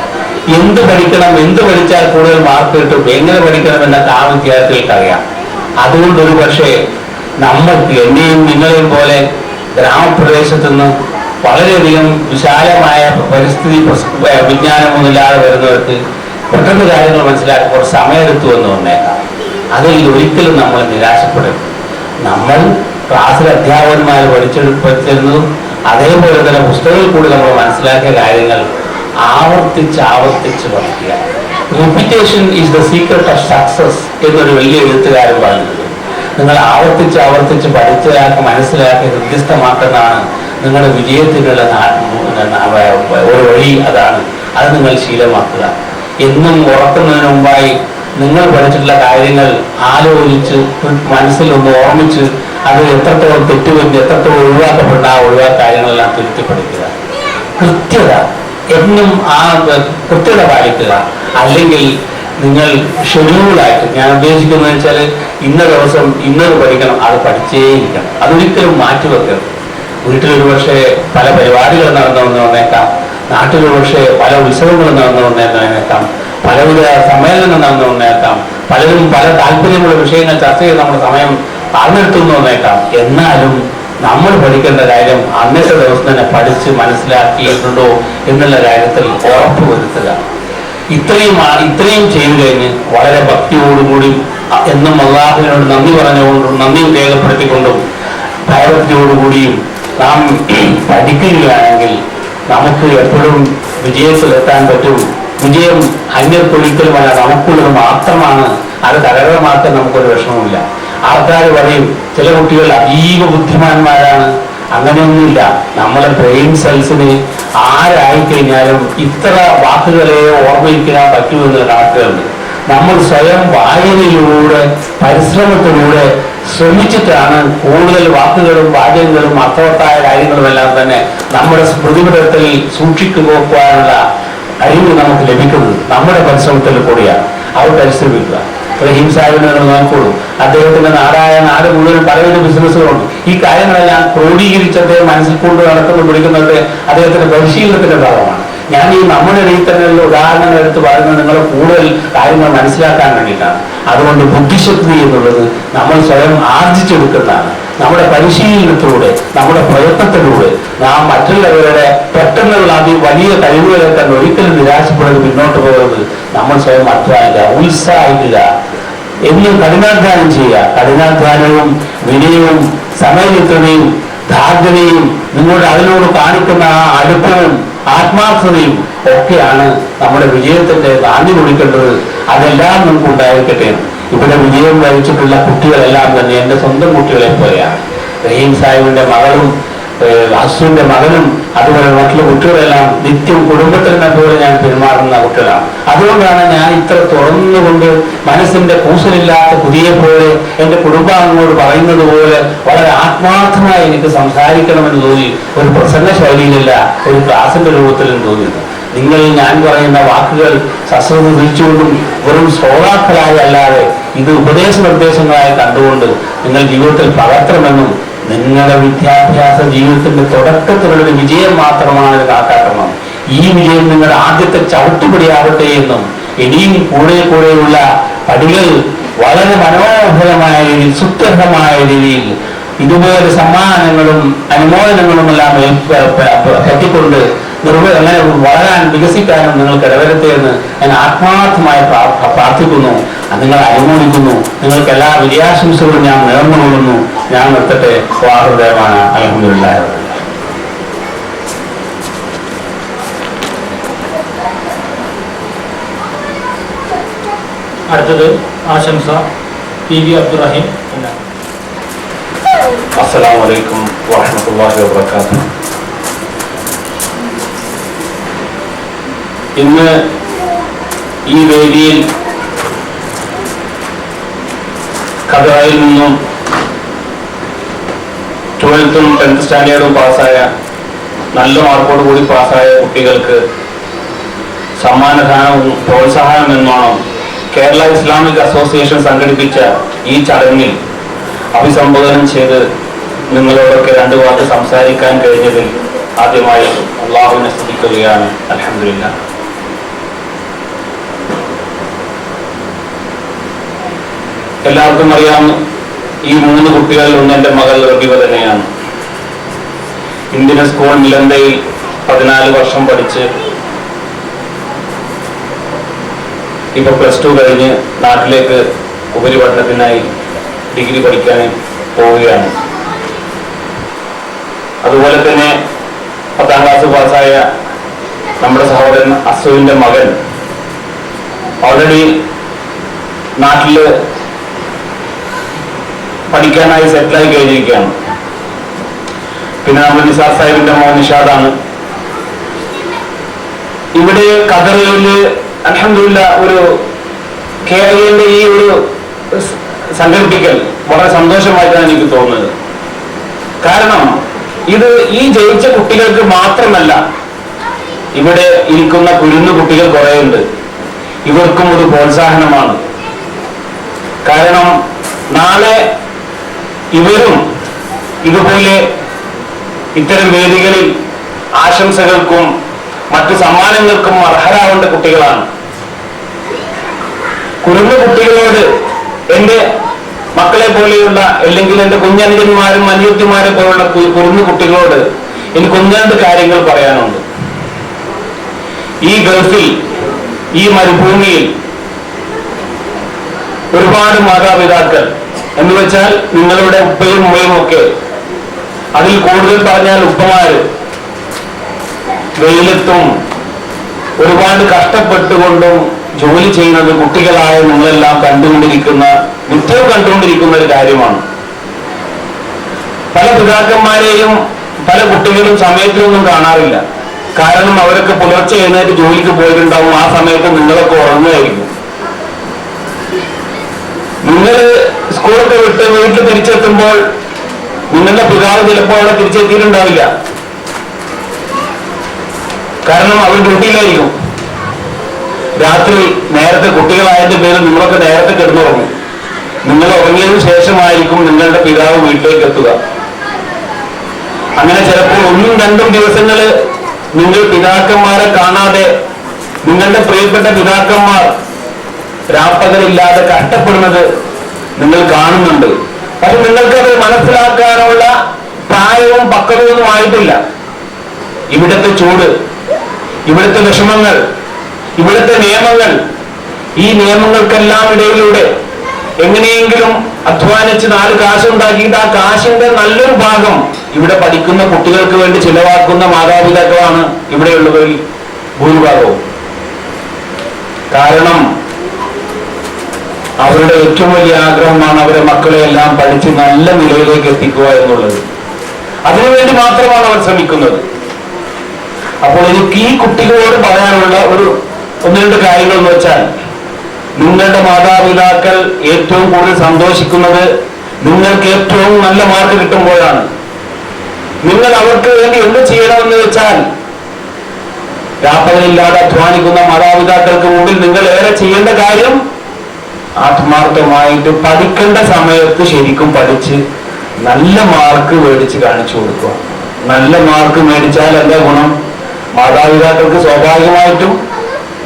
എന്ത് പഠിക്കണം, എന്ത് പഠിച്ചാൽ കൂടുതൽ മാർക്ക് കിട്ടും, എങ്ങനെ പഠിക്കണം എന്നൊക്കെ ആ വിദ്യാർത്ഥികൾക്ക് അറിയാം. അതുകൊണ്ട് ഒരു പക്ഷേ നമ്മൾക്ക്, എന്നെയും നിങ്ങളെയും പോലെ ഗ്രാമപ്രദേശത്തു നിന്ന് വളരെയധികം വിശാലമായ പരിസ്ഥിതി വിജ്ഞാനമൊന്നുമില്ലാതെ വരുന്നവർക്ക് പെട്ടെന്ന് കാര്യങ്ങൾ മനസ്സിലാക്കുമ്പോൾ സമയമെടുത്തു എന്ന് വന്നേക്കാം. അതിൽ ഒരിക്കലും നമ്മൾ നിരാശപ്പെടരുത്. നമ്മൾ ക്ലാസ്സിൽ അധ്യാപകന്മാർ പഠിച്ചിരുന്നതും അതേപോലെ തന്നെ പുസ്തകങ്ങളിൽ കൂടി നമ്മൾ മനസ്സിലാക്കിയ കാര്യങ്ങൾ ആവർത്തിച്ച് പഠിക്കുക. Repetition is the secret of success എന്നൊരു വലിയ എഴുത്തുകാരൻ പറഞ്ഞത്. നിങ്ങൾ ആവർത്തിച്ച് പഠിച്ചയാൾക്ക് മനസ്സിലാക്കി ഹൃദ്യസ്ഥമാക്കുന്നതാണ് നിങ്ങളുടെ വിജയത്തിനുള്ള ഒരു വഴി. അതാണ്, അത് നിങ്ങൾ ശീലമാക്കുക. എന്നും ഉറക്കുന്നതിന് മുമ്പായി നിങ്ങൾ പഠിച്ചിട്ടുള്ള കാര്യങ്ങൾ ആലോചിച്ച് മനസ്സിൽ ഒന്ന് ഓർമ്മിച്ച് അത് എത്രത്തോളം തെറ്റുപറ്റി എത്രത്തോളം ഒഴിവാക്കപ്പെട്ട ആ കാര്യങ്ങളെല്ലാം തിരുത്തി പഠിക്കുക. കൃത്യത, എന്നും ആ കൃത്യത പാലിക്കുക. അല്ലെങ്കിൽ നിങ്ങൾ ഷെഡ്യൂളായിട്ട്, ഞാൻ ഉദ്ദേശിക്കുന്നത് വെച്ചാൽ ഇന്ന ദിവസം ഇന്നത് പഠിക്കണം, അത് പഠിച്ചേയിരിക്കണം. അതൊരിക്കലും മാറ്റിവെക്കരുത്. വീട്ടിലൊരു പക്ഷേ പല പരിപാടികൾ നടന്നു വന്നേക്കാം, നാട്ടിലൊരു പക്ഷേ പല ഉത്സവങ്ങൾ നടന്നു വന്നേക്കാം, പലവിധ സമ്മേളനങ്ങൾ നടന്നു വന്നേക്കാം, പലരും പല താല്പര്യമുള്ള വിഷയങ്ങൾ ചർച്ച ചെയ്ത് നമ്മുടെ സമയം പറഞ്ഞെടുത്തുന്നു വന്നേക്കാം. എന്നാലും നമ്മൾ പഠിക്കേണ്ട കാര്യം അന്നത്തെ ദിവസം തന്നെ പഠിച്ച് മനസ്സിലാക്കിയിട്ടുണ്ടോ എന്നുള്ള കാര്യത്തിൽ ഉറപ്പ് വരുത്തുക. ഇത്രയും ചെയ്തു കഴിഞ്ഞ് വളരെ ഭക്തിയോടുകൂടി എന്നും അള്ളാഹുവിനോട് നന്ദി പറഞ്ഞുകൊണ്ടും നന്ദി രേഖപ്പെടുത്തിക്കൊണ്ടും ഭയഭക്തിയോടുകൂടിയും നാം പഠിക്കുകയാണെങ്കിൽ നമുക്ക് എപ്പോഴും വിജയത്തിലെത്താൻ പറ്റും. വിജയം അന്യർക്കൊരിക്കലുമല്ല, നമുക്കുള്ളത് മാത്രമാണ്. അത് കരകരമാക്കാൻ നമുക്കൊരു വിഷമമില്ല. ആൾക്കാർ പറയും ചില കുട്ടികൾ അതീവ ബുദ്ധിമാന്മാരാണ്. അങ്ങനെയൊന്നുമില്ല. നമ്മളെ ബ്രെയിൻ സെൽസിന് ആരായിക്കഴിഞ്ഞാലും ഇത്ര വാക്കുകളെ ഓർമ്മിക്കാൻ പറ്റുമെന്ന് കണക്കുകളുണ്ട്. നമ്മൾ സ്വയം വായനയിലൂടെ പരിശ്രമത്തിലൂടെ ശ്രമിച്ചിട്ടാണ് കൂടുതൽ വാക്കുകളും വാചകങ്ങളും അർത്ഥവത്തായ കാര്യങ്ങളുമെല്ലാം തന്നെ നമ്മുടെ സ്മൃതിപഥത്തിൽ സൂക്ഷിക്കുവാനുള്ള അറിവ് നമുക്ക് ലഭിക്കുന്നത് നമ്മുടെ പരിശ്രമത്തിൽ കൂടിയാണ്. അത് പരിശ്രമിക്കുക. റഹീം സാഹിബിനെ നിങ്ങൾ നോക്കോളൂ. അദ്ദേഹത്തിന്റെ നാട് മുഴുവൻ പലവിധ ബിസിനസ്സുകളുണ്ട്. ഈ കാര്യങ്ങളെല്ലാം ക്രോഡീകരിച്ച് അദ്ദേഹം മനസ്സിൽ കൊണ്ട് നടക്കുന്നു പിടിക്കുന്നത് അദ്ദേഹത്തിന്റെ പരിശീലനത്തിന്റെ ഭാഗമാണ്. ഞാൻ ഈ നമ്മുടെ ഇടയിൽ തന്നെയുള്ള ഉദാഹരണങ്ങൾ എടുത്ത് പറയുന്നത് നിങ്ങളെ കൂടുതൽ കാര്യങ്ങൾ മനസ്സിലാക്കാൻ വേണ്ടിയിട്ടാണ്. അതുകൊണ്ട് ബുദ്ധിശക്തി എന്നുള്ളത് നമ്മൾ സ്വയം ആർജിച്ചെടുക്കുന്നതാണ്. നമ്മുടെ പരിശീലനത്തിലൂടെ നമ്മുടെ പ്രയത്നത്തിലൂടെ നാം മറ്റുള്ളവരുടെ പെട്ടെന്നുള്ള വലിയ കഴിവുകളെ തന്നെ ഒരിക്കലും നിരാശപ്പെടരുത്, മുന്നോട്ട് പോകരുത്. നമ്മൾ സ്വയം അധ്വാനിക്കുക, ഉത്സാഹിക്കുക, എന്നും കഠിനാധ്വാനം ചെയ്യുക. കഠിനാധ്വാനവും വിനയവും സമയനിഷ്ഠതയും ധാർമ്മികതയും നിങ്ങളുടെ അതിനോട് കാണിക്കുന്ന ആ അടുപ്പവും ആത്മാർത്ഥതയും ഒക്കെയാണ് നമ്മുടെ വിജയത്തിന്റെ നാന്ദി കുറിക്കേണ്ടത്. അതെല്ലാം നമുക്ക് ഉണ്ടായിരിക്കട്ടെ. ഇവിടെ വിജയം വഹിച്ചിട്ടുള്ള കുട്ടികളെല്ലാം തന്നെ എൻ്റെ സ്വന്തം കുട്ടികളെ പോലെയാണ്. റഹീം സാഹിബിന്റെ മകളും അസുവിന്റെ മകനും അതുപോലെ മറ്റുള്ള കുട്ടികളെല്ലാം നിത്യം കുടുംബത്തിനെ പോലെ ഞാൻ പെരുമാറുന്ന കുട്ടികളാണ്. അതുകൊണ്ടാണ് ഞാൻ ഇത്ര തുറന്നുകൊണ്ട് മനസ്സിന്റെ കൂസലില്ലാത്ത കുതിയെ പോലെ എൻ്റെ കുടുംബാംഗങ്ങളോട് പറയുന്നത് പോലെ വളരെ ആത്മാർത്ഥമായി എനിക്ക് സംസാരിക്കണമെന്ന് തോന്നി. ഒരു പ്രസംഗ ശൈലിയിലല്ല, ഒരു ക്ലാസിന്റെ രൂപത്തിലും തോന്നിയത്. നിങ്ങൾ ഞാൻ പറയുന്ന വാക്കുകൾ സശ്രദ്ധ തിരിച്ചുകൊണ്ടും വെറും ശ്രോതാക്കളായി അല്ലാതെ ഇത് ഉപദേശ നിർദ്ദേശങ്ങളായി കണ്ടുകൊണ്ട് നിങ്ങൾ ജീവിതത്തിൽ പകർത്തണമെന്നും നിങ്ങളുടെ വിദ്യാഭ്യാസ ജീവിതത്തിന്റെ തുടക്കത്തിലുള്ളൊരു വിജയം മാത്രമാണ് കണക്കാക്കണം. ഈ വിജയം നിങ്ങളുടെ ആദ്യത്തെ ചവിട്ടുപടിയാവട്ടെ എന്നും ഇനിയും കൂടെയുള്ള പടികൾ വളരെ മനോഹരമായ രീതിയിൽ സുത്യർഹമായ രീതിയിൽ ഇതുപോലെ സമ്മാനങ്ങളും അനുമോദനങ്ങളും എല്ലാം പറ്റിക്കൊണ്ട് അങ്ങനെ വളരാൻ വികസിക്കാനും നിങ്ങൾക്ക് ഇടവരട്ടെ എന്ന് ഞാൻ ആത്മാർത്ഥമായി പ്രാർത്ഥിക്കുന്നു. നിങ്ങളെ അനുമോദിക്കുന്നു. നിങ്ങൾക്ക് എല്ലാ വിജയാശംസകളും ഞാൻ നേർന്നുകൊള്ളുന്നു. ഞാൻ നിർത്തട്ടെ. സ്വാഹൃദയമാണ്. അൽഹംദുലില്ലാഹി. അടുത്തത് ആശംസ പി വി അബ്ദുറഹീം. അസ്സലാമു അലൈക്കും വറഹ്മത്തുള്ളാഹി വബറകാതുഹു. ഇന്ന് ഈ വേദിയിൽ ഖദറായിൽ നിന്നും 12th 10th സ്റ്റാൻഡേർഡും പാസ്സായ നല്ല മാർക്കോട് കൂടി പാസ്സായ കുട്ടികൾക്ക് സമ്മാനദാനവും പ്രോത്സാഹനം എന്നോണം കേരള ഇസ്ലാമിക് അസോസിയേഷൻ സംഘടിപ്പിച്ച ഈ ചടങ്ങിൽ അഭിസംബോധന ചെയ്ത് നിങ്ങളോടൊക്കെ 2 വാക്ക് സംസാരിക്കാൻ കഴിഞ്ഞതിൽ ആദ്യമായി അല്ലാഹുവിനെ സ്തുതിക്കുകയാണ്. അൽഹംദുലില്ലാഹ്. എല്ലാവർക്കും അറിയാം, ഈ 3 കുട്ടികളിൽ ഒന്ന് എൻ്റെ മകൾ റബീബ തന്നെയാണ്. ഇന്ത്യൻ സ്കൂൾ നിലന്തയിൽ 14 വർഷം പഠിച്ച് ഇപ്പൊ +2 കഴിഞ്ഞ് നാട്ടിലേക്ക് ഉപരിപഠനത്തിനായി ഡിഗ്രി പഠിക്കാൻ പോവുകയാണ്. അതുപോലെ തന്നെ 10ാം ക്ലാസ് പാസ്സായ നമ്മുടെ സഹോദരൻ അസുവിന്റെ മകൻ ഓൾറെഡി നാട്ടില് പഠിക്കാനായി സെറ്റിലായി കഴിഞ്ഞിരിക്കുകയാണ്. പിന്നെ നമ്മുടെ നിസാർ സാഹിബിന്റെ മോൻ നിഷാദാണ്. ഇവിടെ ഖദറില് അൽഹംദുലില്ലാഹ് ഒരു കേരളീയന്റെ ഈ ഒരു സംഘടിപ്പിക്കൽ വളരെ സന്തോഷമായിട്ടാണ് എനിക്ക് തോന്നുന്നത്. കാരണം ഇത് ഈ ജയിച്ച കുട്ടികൾക്ക് മാത്രമല്ല, ഇവിടെ ഇരിക്കുന്ന കുരുന്നു കുട്ടികൾ കുറേയുണ്ട്. ഇവർക്കും ഒരു പ്രോത്സാഹനമാണ്. കാരണം നാളെ ഇവരും ഇതുപോലെ ഇത്തരം വേദികളിൽ ആശംസകൾക്കും മറ്റു സമ്മാനങ്ങൾക്കും അർഹരാവേണ്ട കുട്ടികളാണ്. കുരുന്നു കുട്ടികളോട് എൻ്റെ മക്കളെ പോലെയുള്ള അല്ലെങ്കിൽ എൻ്റെ കുഞ്ഞനുജന്മാരും അനുജത്തിമാരെ പോലുള്ള കുരുന്നു കുട്ടികളോട് എനിക്ക് 1-2 കാര്യങ്ങൾ പറയാനുണ്ട്. ഈ ഗൾഫിൽ ഈ മരുഭൂമിയിൽ ഒരുപാട് മാതാപിതാക്കൾ എന്ന് വെച്ചാൽ നിങ്ങളുടെ ഉപ്പയും ഉമ്മയും ഒക്കെ, അതിൽ കൂടുതൽ പറഞ്ഞാൽ ഉപ്പമാര് വെയിലത്തും ഒരുപാട് കഷ്ടപ്പെട്ടുകൊണ്ടും ജോലി ചെയ്യുന്നത് കുട്ടികളായ നിങ്ങളെല്ലാം നിത്യവും കണ്ടുകൊണ്ടിരിക്കുന്ന ഒരു കാര്യമാണ്. പല പിതാക്കന്മാരെയും പല കുട്ടികളും സമയത്തിലൊന്നും കാണാറില്ല. കാരണം അവരൊക്കെ പുലർച്ചെ എഴുന്നേറ്റ് ജോലിക്ക് പോയിട്ടുണ്ടാവും. ആ സമയത്ത് നിങ്ങളൊക്കെ ഉറങ്ങുകയായിരിക്കും. നിങ്ങൾ സ്കൂളൊക്കെ വിട്ട് വീട്ടിൽ തിരിച്ചെത്തുമ്പോൾ നിങ്ങളുടെ പിതാവ് ചിലപ്പോൾ അവിടെ തിരിച്ചെത്തിയിട്ടുണ്ടാവില്ല. കാരണം അവർ ഡ്യൂട്ടിയിലായിരിക്കും. രാത്രി നേരത്തെ കുട്ടികളായതിന്റെ പേരിൽ നിങ്ങളൊക്കെ നേരത്തെ കിടന്നുറങ്ങും. നിങ്ങൾ ഉറങ്ങിയതിനു ശേഷമായിരിക്കും നിങ്ങളുടെ പിതാവ് വീട്ടിലേക്ക് എത്തുക. അങ്ങനെ ചിലപ്പോൾ 1-2 ദിവസങ്ങള് നിങ്ങൾ പിതാക്കന്മാരെ കാണാതെ, നിങ്ങളുടെ പ്രിയപ്പെട്ട പിതാക്കന്മാർ രാപ്പകലില്ലാതെ കഷ്ടപ്പെടുന്നത് നിങ്ങൾ കാണുന്നുണ്ട്. പക്ഷെ നിങ്ങൾക്കത് മനസ്സിലാക്കാനുള്ള പ്രായവും പക്വതയൊന്നും ആയിട്ടില്ല. ഇവിടുത്തെ ചൂട്, ഇവിടുത്തെ വിഷമങ്ങൾ, ഇവിടുത്തെ നിയമങ്ങൾ, ഈ നിയമങ്ങൾക്കെല്ലാം ഇടയിലൂടെ എങ്ങനെയെങ്കിലും അധ്വാനിച്ച് 4 കാശുണ്ടാക്കിയിട്ട് ആ കാശിന്റെ നല്ലൊരു ഭാഗം ഇവിടെ പഠിക്കുന്ന കുട്ടികൾക്ക് വേണ്ടി ചിലവാക്കുന്ന മാതാപിതാക്കളാണ് ഇവിടെയുള്ളവരിൽ ഭൂരിഭാഗവും. കാരണം അവരുടെ ഏറ്റവും വലിയ ആഗ്രഹമാണ് അവരുടെ മക്കളെ എല്ലാം പഠിച്ച് നല്ല നിലയിലേക്ക് എത്തിക്കുക എന്നുള്ളത്. അതിനുവേണ്ടി മാത്രമാണ് അവർ ശ്രമിക്കുന്നത്. അപ്പോൾ എനിക്ക് ഈ കുട്ടികളോട് പറയാനുള്ള 1-2 കാര്യങ്ങൾ എന്ന് വെച്ചാൽ, നിങ്ങളുടെ മാതാപിതാക്കൾ ഏറ്റവും കൂടുതൽ സന്തോഷിക്കുന്നത് നിങ്ങൾക്ക് ഏറ്റവും നല്ല മാർക്ക് കിട്ടുമ്പോഴാണ്. നിങ്ങൾ അവർക്ക് വേണ്ടി എന്ത് ചെയ്യണമെന്ന് വെച്ചാൽ, രാപ്പകലില്ലാതെ അധ്വാനിക്കുന്ന മാതാപിതാക്കൾക്ക് മുമ്പിൽ നിങ്ങൾ ഏറെ ചെയ്യേണ്ട കാര്യം ആത്മാർത്ഥമായിട്ട് പഠിക്കേണ്ട സമയത്ത് ശരിക്കും പഠിച്ച് നല്ല മാർക്ക് മേടിച്ച് കാണിച്ചു കൊടുക്കുക. നല്ല മാർക്ക് മേടിച്ചാൽ എന്താ ഗുണം? മാതാപിതാക്കൾക്ക് സ്വാഭാവികമായിട്ടും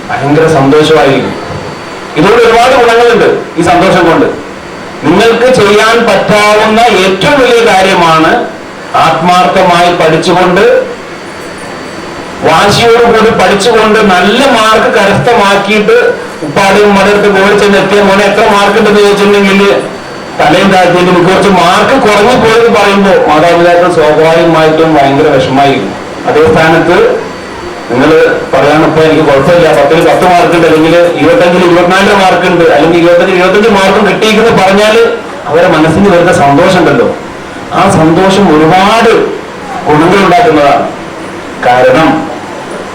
ഭയങ്കര സന്തോഷമായിരിക്കും. ഇതുകൊണ്ട് ഒരുപാട് ഗുണങ്ങളുണ്ട്. ഈ സന്തോഷം കൊണ്ട് നിങ്ങൾക്ക് ചെയ്യാൻ പറ്റാവുന്ന ഏറ്റവും വലിയ കാര്യമാണ് ആത്മാർത്ഥമായി പഠിച്ചുകൊണ്ട്, വാശിയോടുകൂടി പഠിച്ചുകൊണ്ട് നല്ല മാർക്ക് കരസ്ഥമാക്കിയിട്ട് ഉപ്പാടെയും മടർത്ത് പോയി ചെന്ന് എത്തിയ മോനെ എത്ര മാർക്ക് ഉണ്ടെന്ന് ചോദിച്ചിട്ടുണ്ടെങ്കിൽ തലയും താഴ്ത്തിയിട്ട് എനിക്ക് കുറച്ച് മാർക്ക് കുറഞ്ഞു പോയത് പറയുമ്പോൾ മാതാപിതാക്കൾ സ്വാഭാവികമായിട്ടും ഭയങ്കര വിഷമായിരിക്കും. അതേ സ്ഥാനത്ത് നിങ്ങൾ പറയാണ്, ഇപ്പൊ എനിക്ക് കുഴപ്പമില്ല, 10-ൽ 10 മാർക്കുണ്ട്, അല്ലെങ്കിൽ 25-ൽ 24 മാർക്കുണ്ട്, അല്ലെങ്കിൽ 25 മാർക്കും കിട്ടിയിരിക്കുന്നു പറഞ്ഞാൽ അവരെ മനസ്സിന് വരുന്ന സന്തോഷം ഉണ്ടല്ലോ, ആ സന്തോഷം ഒരുപാട് ഗുണങ്ങൾ ഉണ്ടാക്കുന്നതാണ്. കാരണം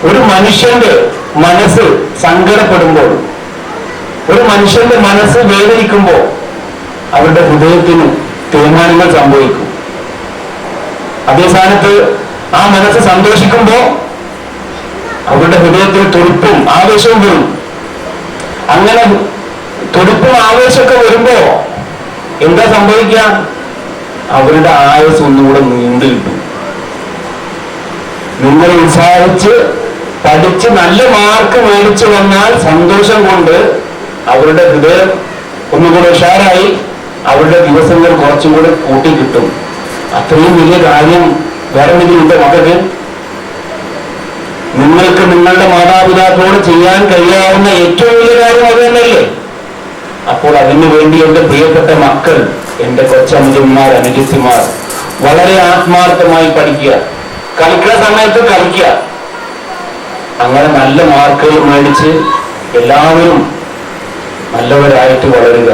ഒരു മനുഷ്യന്റെ മനസ്സ് സങ്കടപ്പെടുമ്പോൾ, ഒരു മനുഷ്യന്റെ മനസ്സ് വേദനിക്കുമ്പോൾ അവരുടെ ഹൃദയത്തിന് തീരുമാനങ്ങൾ സംഭവിക്കും. അതേ സ്ഥാനത്ത് ആ മനസ്സ് സന്തോഷിക്കുമ്പോൾ അവരുടെ ഹൃദയത്തിൽ തുടിപ്പും ആവേശവും വരും. അങ്ങനെ തുടിപ്പും ആവേശമൊക്കെ വരുമ്പോ എന്താ സംഭവിക്കുക? അവരുടെ ആയുസ് ഒന്നുകൂടെ നീണ്ടു കിട്ടും. നിങ്ങൾ ഉത്സാഹിച്ച് പഠിച്ച് നല്ല മാർക്ക് മേടിച്ചു വന്നാൽ സന്തോഷം കൊണ്ട് അവരുടെ ഹൃദയം ഒന്നുകൂടെ ഉഷാറായി, അവരുടെ ദിവസങ്ങൾ കുറച്ചും കൂടെ കൂട്ടി കിട്ടും. അത്രയും വലിയ കാര്യം വേറെ എന്തെങ്കിലും ഉണ്ട് മക്കൾക്ക്? നിങ്ങൾക്ക് നിങ്ങളുടെ മാതാപിതാക്കളോട് ചെയ്യാൻ കഴിയാവുന്ന ഏറ്റവും വലിയ കാര്യം അത് തന്നെയല്ലേ? അപ്പോൾ അതിനു വേണ്ടി എന്റെ പ്രിയപ്പെട്ട മക്കൾ, എന്റെ കൊച്ചമ്മമാർ, അനുജത്തിമാർ വളരെ ആത്മാർത്ഥമായി പഠിക്കുക. കളിക്കുന്ന സമയത്ത് കളിക്കുക. അങ്ങനെ നല്ല മാർക്കുകൾ മേടിച്ച് എല്ലാവരും നല്ലവരായിട്ട് വളരുക,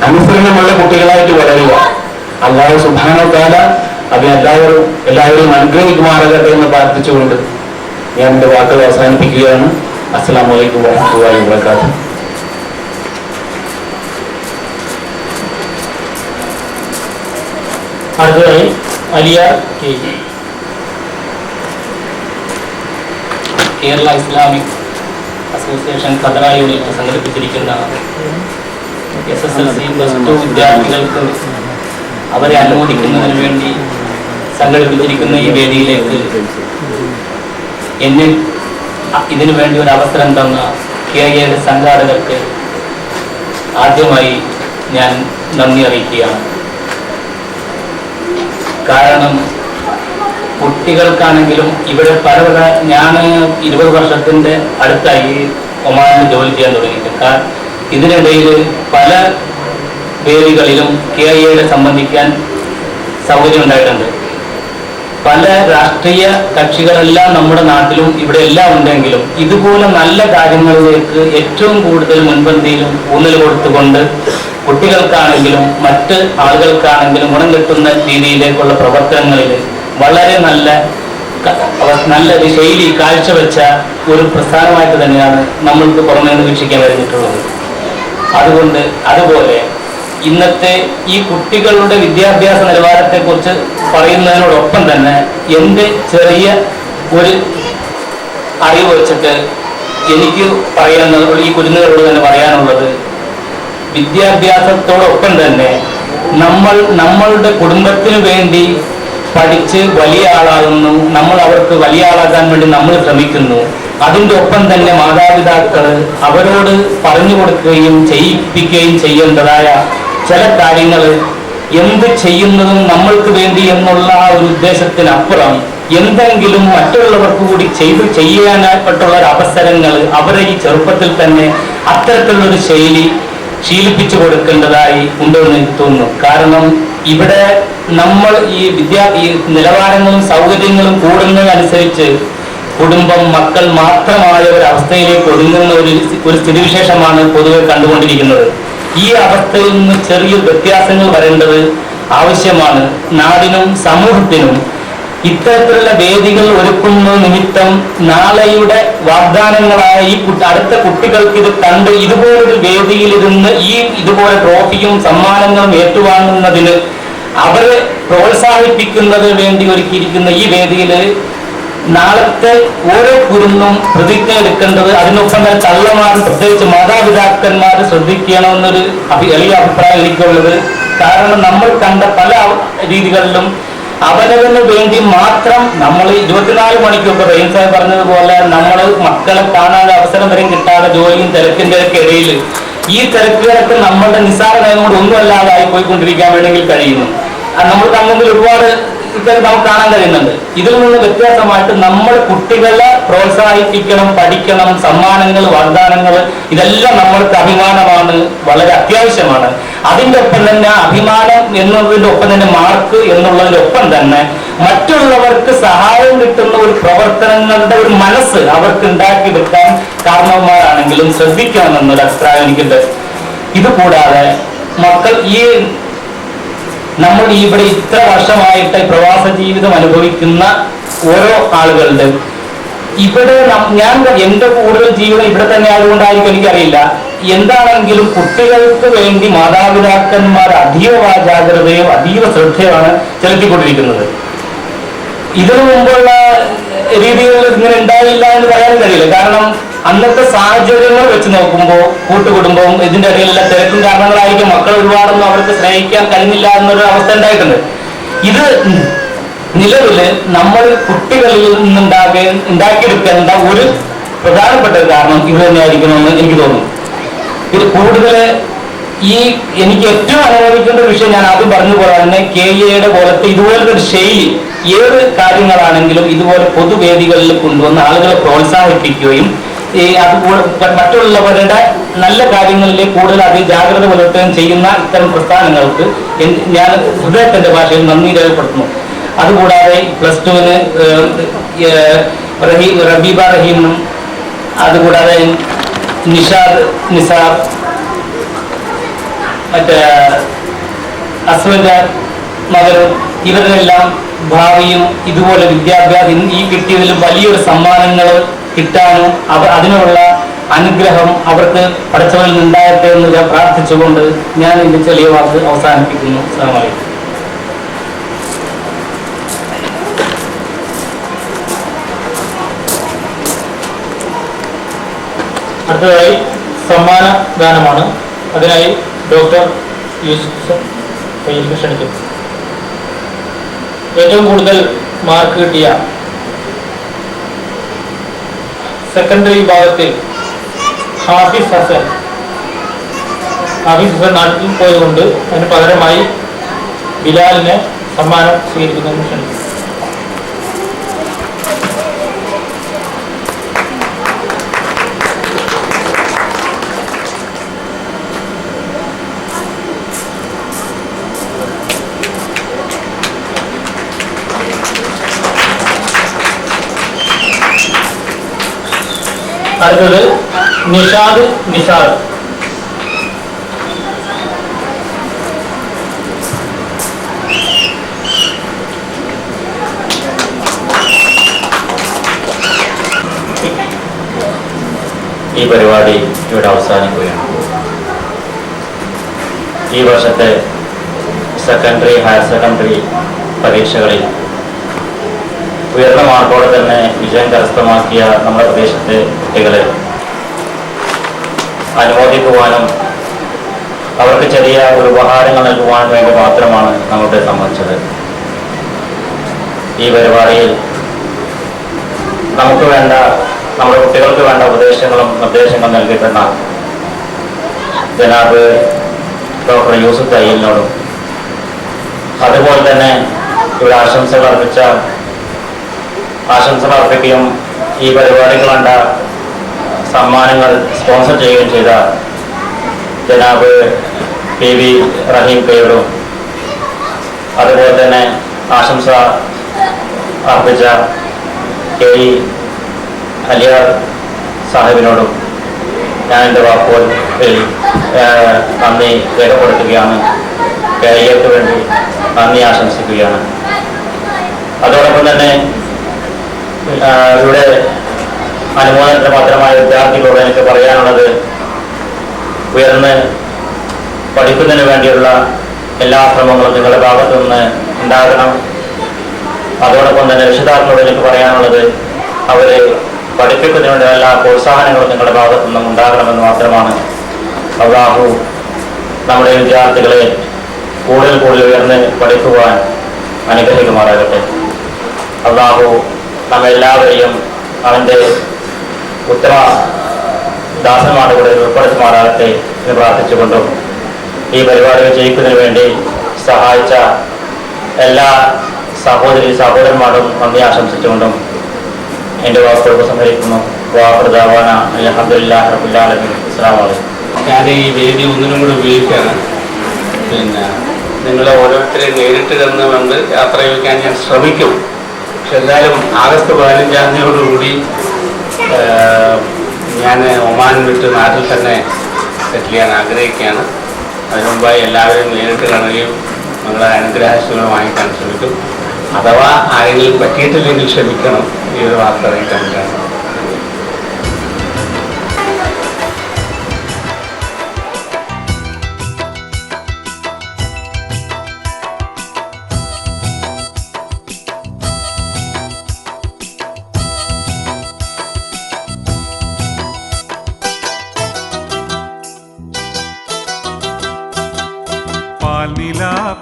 അനുസരണമുള്ള കുട്ടികളായിട്ട് വളരുക. അല്ലാഹു സുബ്ഹാനഹു വ തആല അത് എല്ലാവരും അനുഗ്രഹിക്കുമാറാകട്ടെ എന്ന് പ്രാർത്ഥിച്ചുകൊണ്ട് ഞാൻ എന്റെ വാക്കുകൾ അവസാനിപ്പിക്കുകയാണ്. അസ്സലാമു അലൈക്കും വറഹ്മത്തുള്ളാഹി വബറകാതുഹു. അടുത്തതായി Aliya K. Kerala Islamic association ഖദറ യൂണിറ്റ് സംഘടിപ്പിച്ചിരിക്കുന്ന SSLC +2 വിദ്യാർത്ഥികൾക്ക് അവരെ അനുമോദിക്കുന്നതിന് വേണ്ടി സംഘടിപ്പിച്ചിരിക്കുന്ന ഈ വേദിയിലേക്ക് എന്നിൽ ഇതിനു വേണ്ടി ഒരു അവസരം തന്ന KA സംഘാടകർക്ക് ആദ്യമായി ഞാൻ നന്ദി അറിയിക്കുകയാണ്. കാരണം കുട്ടികൾക്കാണെങ്കിലും ഇവിടെ ഞാൻ 20 വർഷത്തിൻ്റെ അടുത്തായി ഒമാനിൽ ജോലി ചെയ്യാൻ തുടങ്ങിയിട്ട്. ഇതിനിടയിൽ പല വേദികളിലും KIA സംബന്ധിക്കാൻ സൗകര്യം ഉണ്ടായിട്ടുണ്ട്. പല രാഷ്ട്രീയ കക്ഷികളെല്ലാം നമ്മുടെ നാട്ടിലും ഇവിടെ എല്ലാം ഉണ്ടെങ്കിലും ഇതുപോലെ നല്ല കാര്യങ്ങളിലേക്ക് ഏറ്റവും കൂടുതൽ മുൻപന്തിയിലും ഊന്നൽ കൊടുത്തുകൊണ്ട് കുട്ടികൾക്കാണെങ്കിലും മറ്റ് ആളുകൾക്കാണെങ്കിലും ഗുണം കിട്ടുന്ന രീതിയിലേക്കുള്ള പ്രവർത്തനങ്ങളിൽ വളരെ നല്ലൊരു ശൈലി കാഴ്ചവെച്ച ഒരു പ്രസ്ഥാനമായിട്ട് തന്നെയാണ് നമ്മൾക്ക് പുറമേ നിന്ന് വീക്ഷിക്കാൻ കഴിഞ്ഞിട്ടുള്ളത്. അതുപോലെ ഇന്നത്തെ ഈ കുട്ടികളുടെ വിദ്യാഭ്യാസ നിലവാരത്തെക്കുറിച്ച് പറയുന്നതിനോടൊപ്പം തന്നെ എൻ്റെ ചെറിയ ഒരു അറിവ് വെച്ചിട്ട് എനിക്ക് ഈ കുഞ്ഞുങ്ങളോട് തന്നെ പറയാനുള്ളത്, വിദ്യാഭ്യാസത്തോടൊപ്പം തന്നെ നമ്മളുടെ കുടുംബത്തിന് വേണ്ടി പഠിച്ച് വലിയ ആളാകുന്നു, നമ്മൾ അവർക്ക് വലിയ ആളാക്കാൻ വേണ്ടി നമ്മൾ ശ്രമിക്കുന്നു. അതിൻ്റെ ഒപ്പം തന്നെ മാതാപിതാക്കൾ അവരോട് പറഞ്ഞു കൊടുക്കുകയും ചെയ്യിപ്പിക്കുകയും ചെയ്യേണ്ടതായ ചില കാര്യങ്ങൾ എന്ത് ചെയ്യുന്നതും നമ്മൾക്ക് വേണ്ടി എന്നുള്ള ആ ഒരു ഉദ്ദേശത്തിനപ്പുറം എന്തെങ്കിലും മറ്റുള്ളവർക്ക് കൂടി ചെയ്യാനായിട്ടുള്ള അവസരങ്ങൾ അവരെ ഈ ചെറുപ്പത്തിൽ തന്നെ അത്തരത്തിലുള്ളൊരു ശൈലി ശീലിപ്പിച്ചു കൊടുക്കേണ്ടതായി ഉണ്ടെന്ന് എനിക്ക് തോന്നുന്നു. കാരണം ഇവിടെ നമ്മൾ ഈ നിലവാരങ്ങളും സൗകര്യങ്ങളും കൂടുന്നതനുസരിച്ച് കുടുംബം, മക്കൾ മാത്രമായ ഒരു അവസ്ഥയിലേക്ക് ഒതുങ്ങുന്ന ഒരു സ്ഥിതിവിശേഷമാണ് പൊതുവെ കണ്ടുകൊണ്ടിരിക്കുന്നത്. ഈ അവസ്ഥയിൽ നിന്ന് ചെറിയ വ്യത്യാസങ്ങൾ വരേണ്ടത് ആവശ്യമാണ്. നാടിനും സമൂഹത്തിനും ഇത്തരത്തിലുള്ള വേദികൾ ഒരുക്കുന്ന നിമിത്തം നാളെയുടെ വാഗ്ദാനങ്ങളായ ഈ അടുത്ത കുട്ടികൾക്ക് ഇത് കണ്ട് ഇതുപോലൊരു വേദിയിലിരുന്ന് ഇതുപോലെ ട്രോഫിയും സമ്മാനങ്ങളും ഏറ്റുവാങ്ങുന്നതിന് അവരെ പ്രോത്സാഹിപ്പിക്കുന്നതിന് വേണ്ടി ഒരുക്കിയിരിക്കുന്ന ഈ വേദിയിൽ നാളത്തെ ഓരോ കുരുന്നും പ്രതിജ്ഞ എടുക്കേണ്ടത്, അതിനൊപ്പം തന്നെ തള്ളമാർ പ്രത്യേകിച്ച് മാതാപിതാക്കന്മാർ ശ്രദ്ധിക്കണമെന്നൊരു എളിയ അഭിപ്രായം എനിക്കുള്ളത്. കാരണം നമ്മൾ കണ്ട പല രീതികളിലും അവനവന് വേണ്ടി മാത്രം നമ്മൾ 24 മണിക്കൂർ റെയിൻ സാഹിബ് പറഞ്ഞതുപോലെ നമ്മൾ മക്കളെ കാണാതെ അവസരം വരെയും കിട്ടാതെ ജോലിയും തിരക്കിൻ്റെ ഒക്കെ ഇടയിൽ ഈ തിരക്കുകളൊക്കെ നമ്മളുടെ നിസ്സാരതയും കൊണ്ട് ഒന്നുമല്ലാതായി പോയിക്കൊണ്ടിരിക്കാൻ വേണമെങ്കിൽ കഴിയുന്നു. നമ്മൾ തമ്മിൽ ഒരുപാട് ഇത്തരം നമുക്ക് കാണാൻ കഴിയുന്നുണ്ട്. ഇതിൽ നിന്ന് വ്യത്യാസമായിട്ട് നമ്മൾ കുട്ടികളെ പ്രോത്സാഹിപ്പിക്കണം, പഠിക്കണം, സമ്മാനങ്ങൾ, വാഗ്ദാനങ്ങൾ ഇതെല്ലാം നമ്മൾക്ക് അഭിമാനമാണ്, വളരെ അത്യാവശ്യമാണ്. അതിൻ്റെ ഒപ്പം തന്നെ അഭിമാനം എന്നതിൻ്റെ ഒപ്പം തന്നെ മാർക്ക് എന്നുള്ളതിനൊപ്പം തന്നെ മറ്റുള്ളവർക്ക് സഹായം കിട്ടുന്ന ഒരു പ്രവർത്തനങ്ങളുടെ ഒരു മനസ്സ് അവർക്ക് ഉണ്ടാക്കിയെടുക്കാൻ കാരണവന്മാരാണെങ്കിലും ശ്രദ്ധിക്കണമെന്നൊരു അഭിപ്രായം എനിക്കുണ്ട്. ഇതുകൂടാതെ മക്കൾ നമ്മൾ ഇവിടെ ഇത്ര വർഷമായിട്ട് പ്രവാസ ജീവിതം അനുഭവിക്കുന്ന ഓരോ ആളുകളുടെ ഇവിടെ എൻ്റെ കൂടുതൽ ജീവിതം ഇവിടെ തന്നെ ആയതുകൊണ്ടായിരിക്കും എനിക്കറിയില്ല. എന്താണെങ്കിലും കുട്ടികൾക്ക് വേണ്ടി മാതാപിതാക്കന്മാർ അതീവ ജാഗ്രതയും അതീവ ശ്രദ്ധയുമാണ് ചെലുത്തിക്കൊണ്ടിരിക്കുന്നത്. ഇതിനു മുമ്പുള്ള രീതികൾ ഇങ്ങനെ ഉണ്ടായില്ല എന്ന് പറയാൻ കഴിയില്ല. കാരണം അന്നത്തെ സാഹചര്യങ്ങൾ വെച്ച് നോക്കുമ്പോൾ കൂട്ടുകുടുംബവും ഇതിന്റെ ഇടയിലുള്ള തിരക്കും കാരണങ്ങളായിരിക്കും മക്കൾ ഒരുപാടൊന്നും അവർക്ക് സ്നേഹിക്കാൻ കഴിഞ്ഞില്ല എന്നൊരു അവസ്ഥ ഉണ്ടായിട്ടുണ്ട്. ഇത് നിലവില് നമ്മൾ കുട്ടികളിൽ ഉണ്ടാക്കിയെടുക്കേണ്ട ഒരു പ്രധാനപ്പെട്ട ഒരു കാരണം ഇത് തന്നെയായിരിക്കണമെന്ന് എനിക്ക് തോന്നുന്നു. ഇത് കൂടുതൽ എനിക്ക് ഏറ്റവും അനുഭവിക്കേണ്ട ഒരു വിഷയം ഞാൻ ആദ്യം പറഞ്ഞ പോലെ തന്നെ KIA പോലത്തെ ഇതുപോലത്തെ ഒരു ശൈലി ഏത് കാര്യങ്ങളാണെങ്കിലും ഇതുപോലെ പൊതുവേദികളിൽ കൊണ്ടുവന്ന് ആളുകളെ പ്രോത്സാഹിപ്പിക്കുകയും മറ്റുള്ളവരുടെ നല്ല കാര്യങ്ങളിലേക്ക് കൂടുതൽ അധികം ജാഗ്രത പുലർത്തുകയും ചെയ്യുന്ന ഇത്തരം പ്രസ്ഥാനങ്ങൾക്ക് ഞാൻ ഹൃദയത്തിന്റെ ഭാഷയിൽ നന്ദി രേഖപ്പെടുത്തുന്നു. അതുകൂടാതെ +2-ന് റബീബ റഹീമിനും അതുകൂടാതെ നിസാർ മറ്റേ അസ്വന്റെ മകനും ഇവരെല്ലാം ഭാവിയും ഇതുപോലെ വിദ്യാഭ്യാസം ഈ കിട്ടിയതിലും വലിയൊരു സമ്മാനങ്ങൾ കിട്ടാനും അതിനുള്ള അനുഗ്രഹം അവർക്ക് പഠിച്ചവരിൽ നിന്നുണ്ടാകട്ടെ എന്ന് ഞാൻ പ്രാർത്ഥിച്ചുകൊണ്ട് ഞാൻ എന്റെ ചെറിയ വാക്ക് അവസാനിപ്പിക്കുന്നു. അസ്സലാമു അലൈക്കും. അടുത്തതായി സമ്മാന ദാനമാണ്. അതിനായി ഡോക്ടർ യൂസുഫ് ക്ഷണിക്കും. ഏറ്റവും കൂടുതൽ മാർക്ക് കിട്ടിയ സെക്കൻഡറി വിഭാഗത്തിൽ ഹാഫിസ് ഹസൻ നാട്ടിൽ പോയതുകൊണ്ട് അതിന് പകരമായി ബിലാലിനെ സമ്മാനം സ്വീകരിക്കുന്നതിന് ക്ഷണിക്കും. അടുത്തത് നിഷാദ് നിഷാദ്. ഈ പരിപാടി ഇവിടെ അവസാനിക്കുകയാണ്. ഈ വർഷത്തെ സെക്കൻഡറി ഹയർ സെക്കൻഡറി പരീക്ഷകളിൽ ഉയർന്ന മാർക്കോടെ തന്നെ വിജയം കരസ്ഥമാക്കിയ നമ്മുടെ പ്രദേശത്തെ കുട്ടികളെ അനുമോദിക്കുവാനും അവർക്ക് ചെറിയ ഒരു ഉപഹാരങ്ങൾ നൽകുവാൻ വേണ്ടി മാത്രമാണ് നമ്മളുടെ സംബന്ധിച്ചത്. ഈ പരിപാടിയിൽ നമുക്ക് വേണ്ട, നമ്മുടെ കുട്ടികൾക്ക് വേണ്ട ഉപദേശങ്ങളും നിർദ്ദേശങ്ങളും നൽകിയിട്ടുള്ള ജനാബ് ഡോക്ടർ യൂസുഫ് തയ്യലിനോടും അതുപോലെ തന്നെ ഇവിടെ ആശംസകൾ അർപ്പിക്കുകയും ഈ പരിപാടിക്ക് വേണ്ട സമ്മാനങ്ങൾ സ്പോൺസർ ചെയ്യുകയും ചെയ്ത ജനാബ് PV റഹീം കയോടും അതുപോലെ തന്നെ ആശംസ അർപ്പിച്ച KE അലിയാർ സാഹിബിനോടും ഞാൻ എൻ്റെ വാക്കുകൾ നന്ദി രേഖപ്പെടുത്തുകയാണ്. KIAക്ക് വേണ്ടി നന്ദി ആശംസിക്കുകയാണ്. അതോടൊപ്പം തന്നെ ഇവിടെ അനുമോദനത്തിന് മാത്രമായ വിദ്യാർത്ഥികളോട് എനിക്ക് പറയാനുള്ളത്, ഉയർന്ന് പഠിക്കുന്നതിന് വേണ്ടിയുള്ള എല്ലാ ശ്രമങ്ങളും നിങ്ങളുടെ ഭാഗത്തു നിന്ന് ഉണ്ടാകണം. അതോടൊപ്പം തന്നെ രക്ഷിതാക്കളോട് എനിക്ക് പറയാനുള്ളത്, അവർ പഠിപ്പിക്കുന്നതിന് വേണ്ട എല്ലാ പ്രോത്സാഹനങ്ങളും നിങ്ങളുടെ ഭാഗത്തു നിന്നും ഉണ്ടാകണമെന്ന് മാത്രമാണ്. അല്ലാഹു നമ്മുടെ വിദ്യാർത്ഥികളെ കൂടുതൽ ഉയർന്ന് പഠിക്കുവാൻ അനുഗ്രഹിക്കുമാറാകട്ടെ. അല്ലാഹു നമ്മെല്ലാവരെയും അവൻ്റെ ഉത്തമ ദാസന്മാരുടെ കൂടെ ഉൾപ്പെടുത്തുമാറാകട്ടെ എന്ന് പ്രാർത്ഥിച്ചുകൊണ്ടും ഈ പരിപാടി വിജയിക്കുന്നതിന് വേണ്ടി സഹായിച്ച എല്ലാ സഹോദരന്മാരും നന്ദി ആശംസിച്ചുകൊണ്ടും എൻ്റെ വാക്കുകൾ ഉപസംഹരിക്കുന്നു. വാഹൃദാവാന അൽഹംദുലില്ലാഹി റബ്ബിൽ ആലമീൻ. അസ്സലാമു അലൈക്കും. ഞാൻ ഈ വേദി ഒന്നിനും കൂടി ഉപയോഗിക്കുകയാണ്. പിന്നെ നിങ്ങളെ ഓരോരുത്തരെയും നേരിട്ട് കണ്ട് യാത്ര ചോദിക്കാൻ ഞാൻ ശ്രമിക്കും. പക്ഷെ എന്തായാലും ആഗസ്റ്റ് 15-ാം തീയതിയോടുകൂടി ഞാൻ ഒമാൻ വിട്ട് നാട്ടിൽ തന്നെ സെറ്റിൽ ചെയ്യാൻ ആഗ്രഹിക്കുകയാണ്. അതിനു മുമ്പായി എല്ലാവരെയും നേരിട്ട് കാണുകയും നിങ്ങളെ അനുഗ്രഹാശങ്ങൾ വാങ്ങിക്കാൻ ശ്രമിക്കും. അഥവാ ആരെങ്കിലും പറ്റിയിട്ടില്ലെങ്കിൽ ക്ഷമിക്കണം. ഈ ഒരു വാർത്ത അറിയിക്കാൻ വേണ്ടിയാണ്.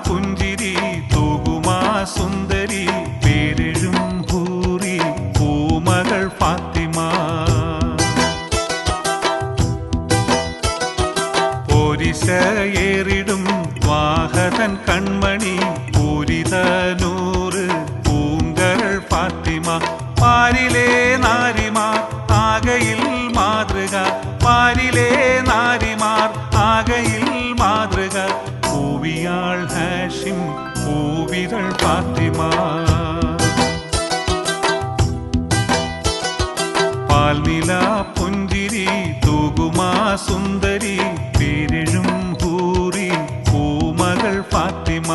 പുഞ്ചിരി തൂകുമാ സുന്ദരി പേരെഴും ഭൂരി പൂമകൾ ഫാത്തിമ പോരിശയേറിടും വാഹതൻ കൺമണി പൂരിതനൂറ് പൂങ്കരൾ ഫാത്തിമ പാരിലെ നാരിമാർ ആകയിൽ മാതൃക പാരിലെ നാരിമാർ ആകയിൽ മാതൃക പൂവിയാൾ ഹാഷിം പൂവിരൾ ഫാത്തിമ പാൽനില പുഞ്ചിരി തൂകുമാ സുന്ദരി പേരെഴും ഹൂറി പൂമകൾ ഫാത്തിമ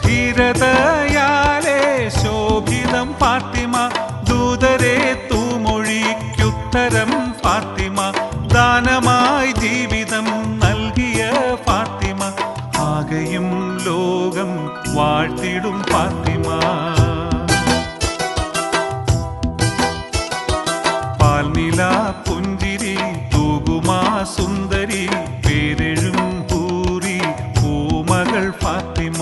ധീരതയാലെ ശോഭിതം ഫാത്തിമ ദൂതരെ തൂമൊഴിക്കുത്തരം ഫാത്തിമ ദാനമായി ജീവിതം നൽകിയ ഫാത്തിമ ആകെയും ലോകം വാഴ്ത്തിടും ഫാത്തിമ പാൽനില പുഞ്ചിരി തൂകുമാ സുന്ദരി പേരെഴും ഹൂറി പൂമകൾ ഫാത്തിമ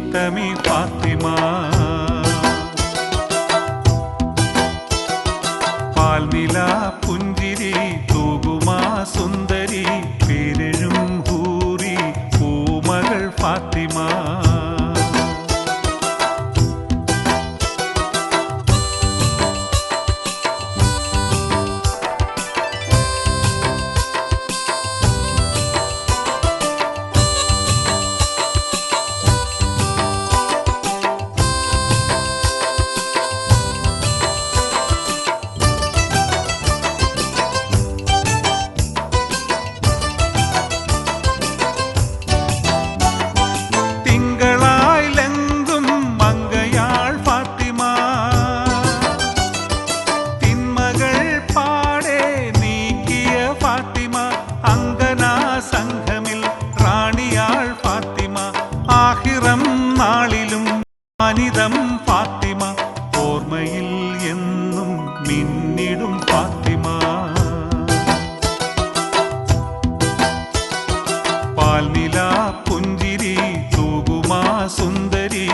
ഉത്തമി ഫാത്തിമ. പാൽനില പുഞ്ചിരി തൂകുമാ സുന്ദരി പേരെഴും ഹൂറി പൂമകൾ ഫാത്തിമ. നാളിലും അനിതം ഫാത്തിമ ഓർമ്മയിൽ എന്നും മിന്നിടും ഫാത്തിമ. പാൽനില പുഞ്ചിരി തൂകുമാ സുന്ദരി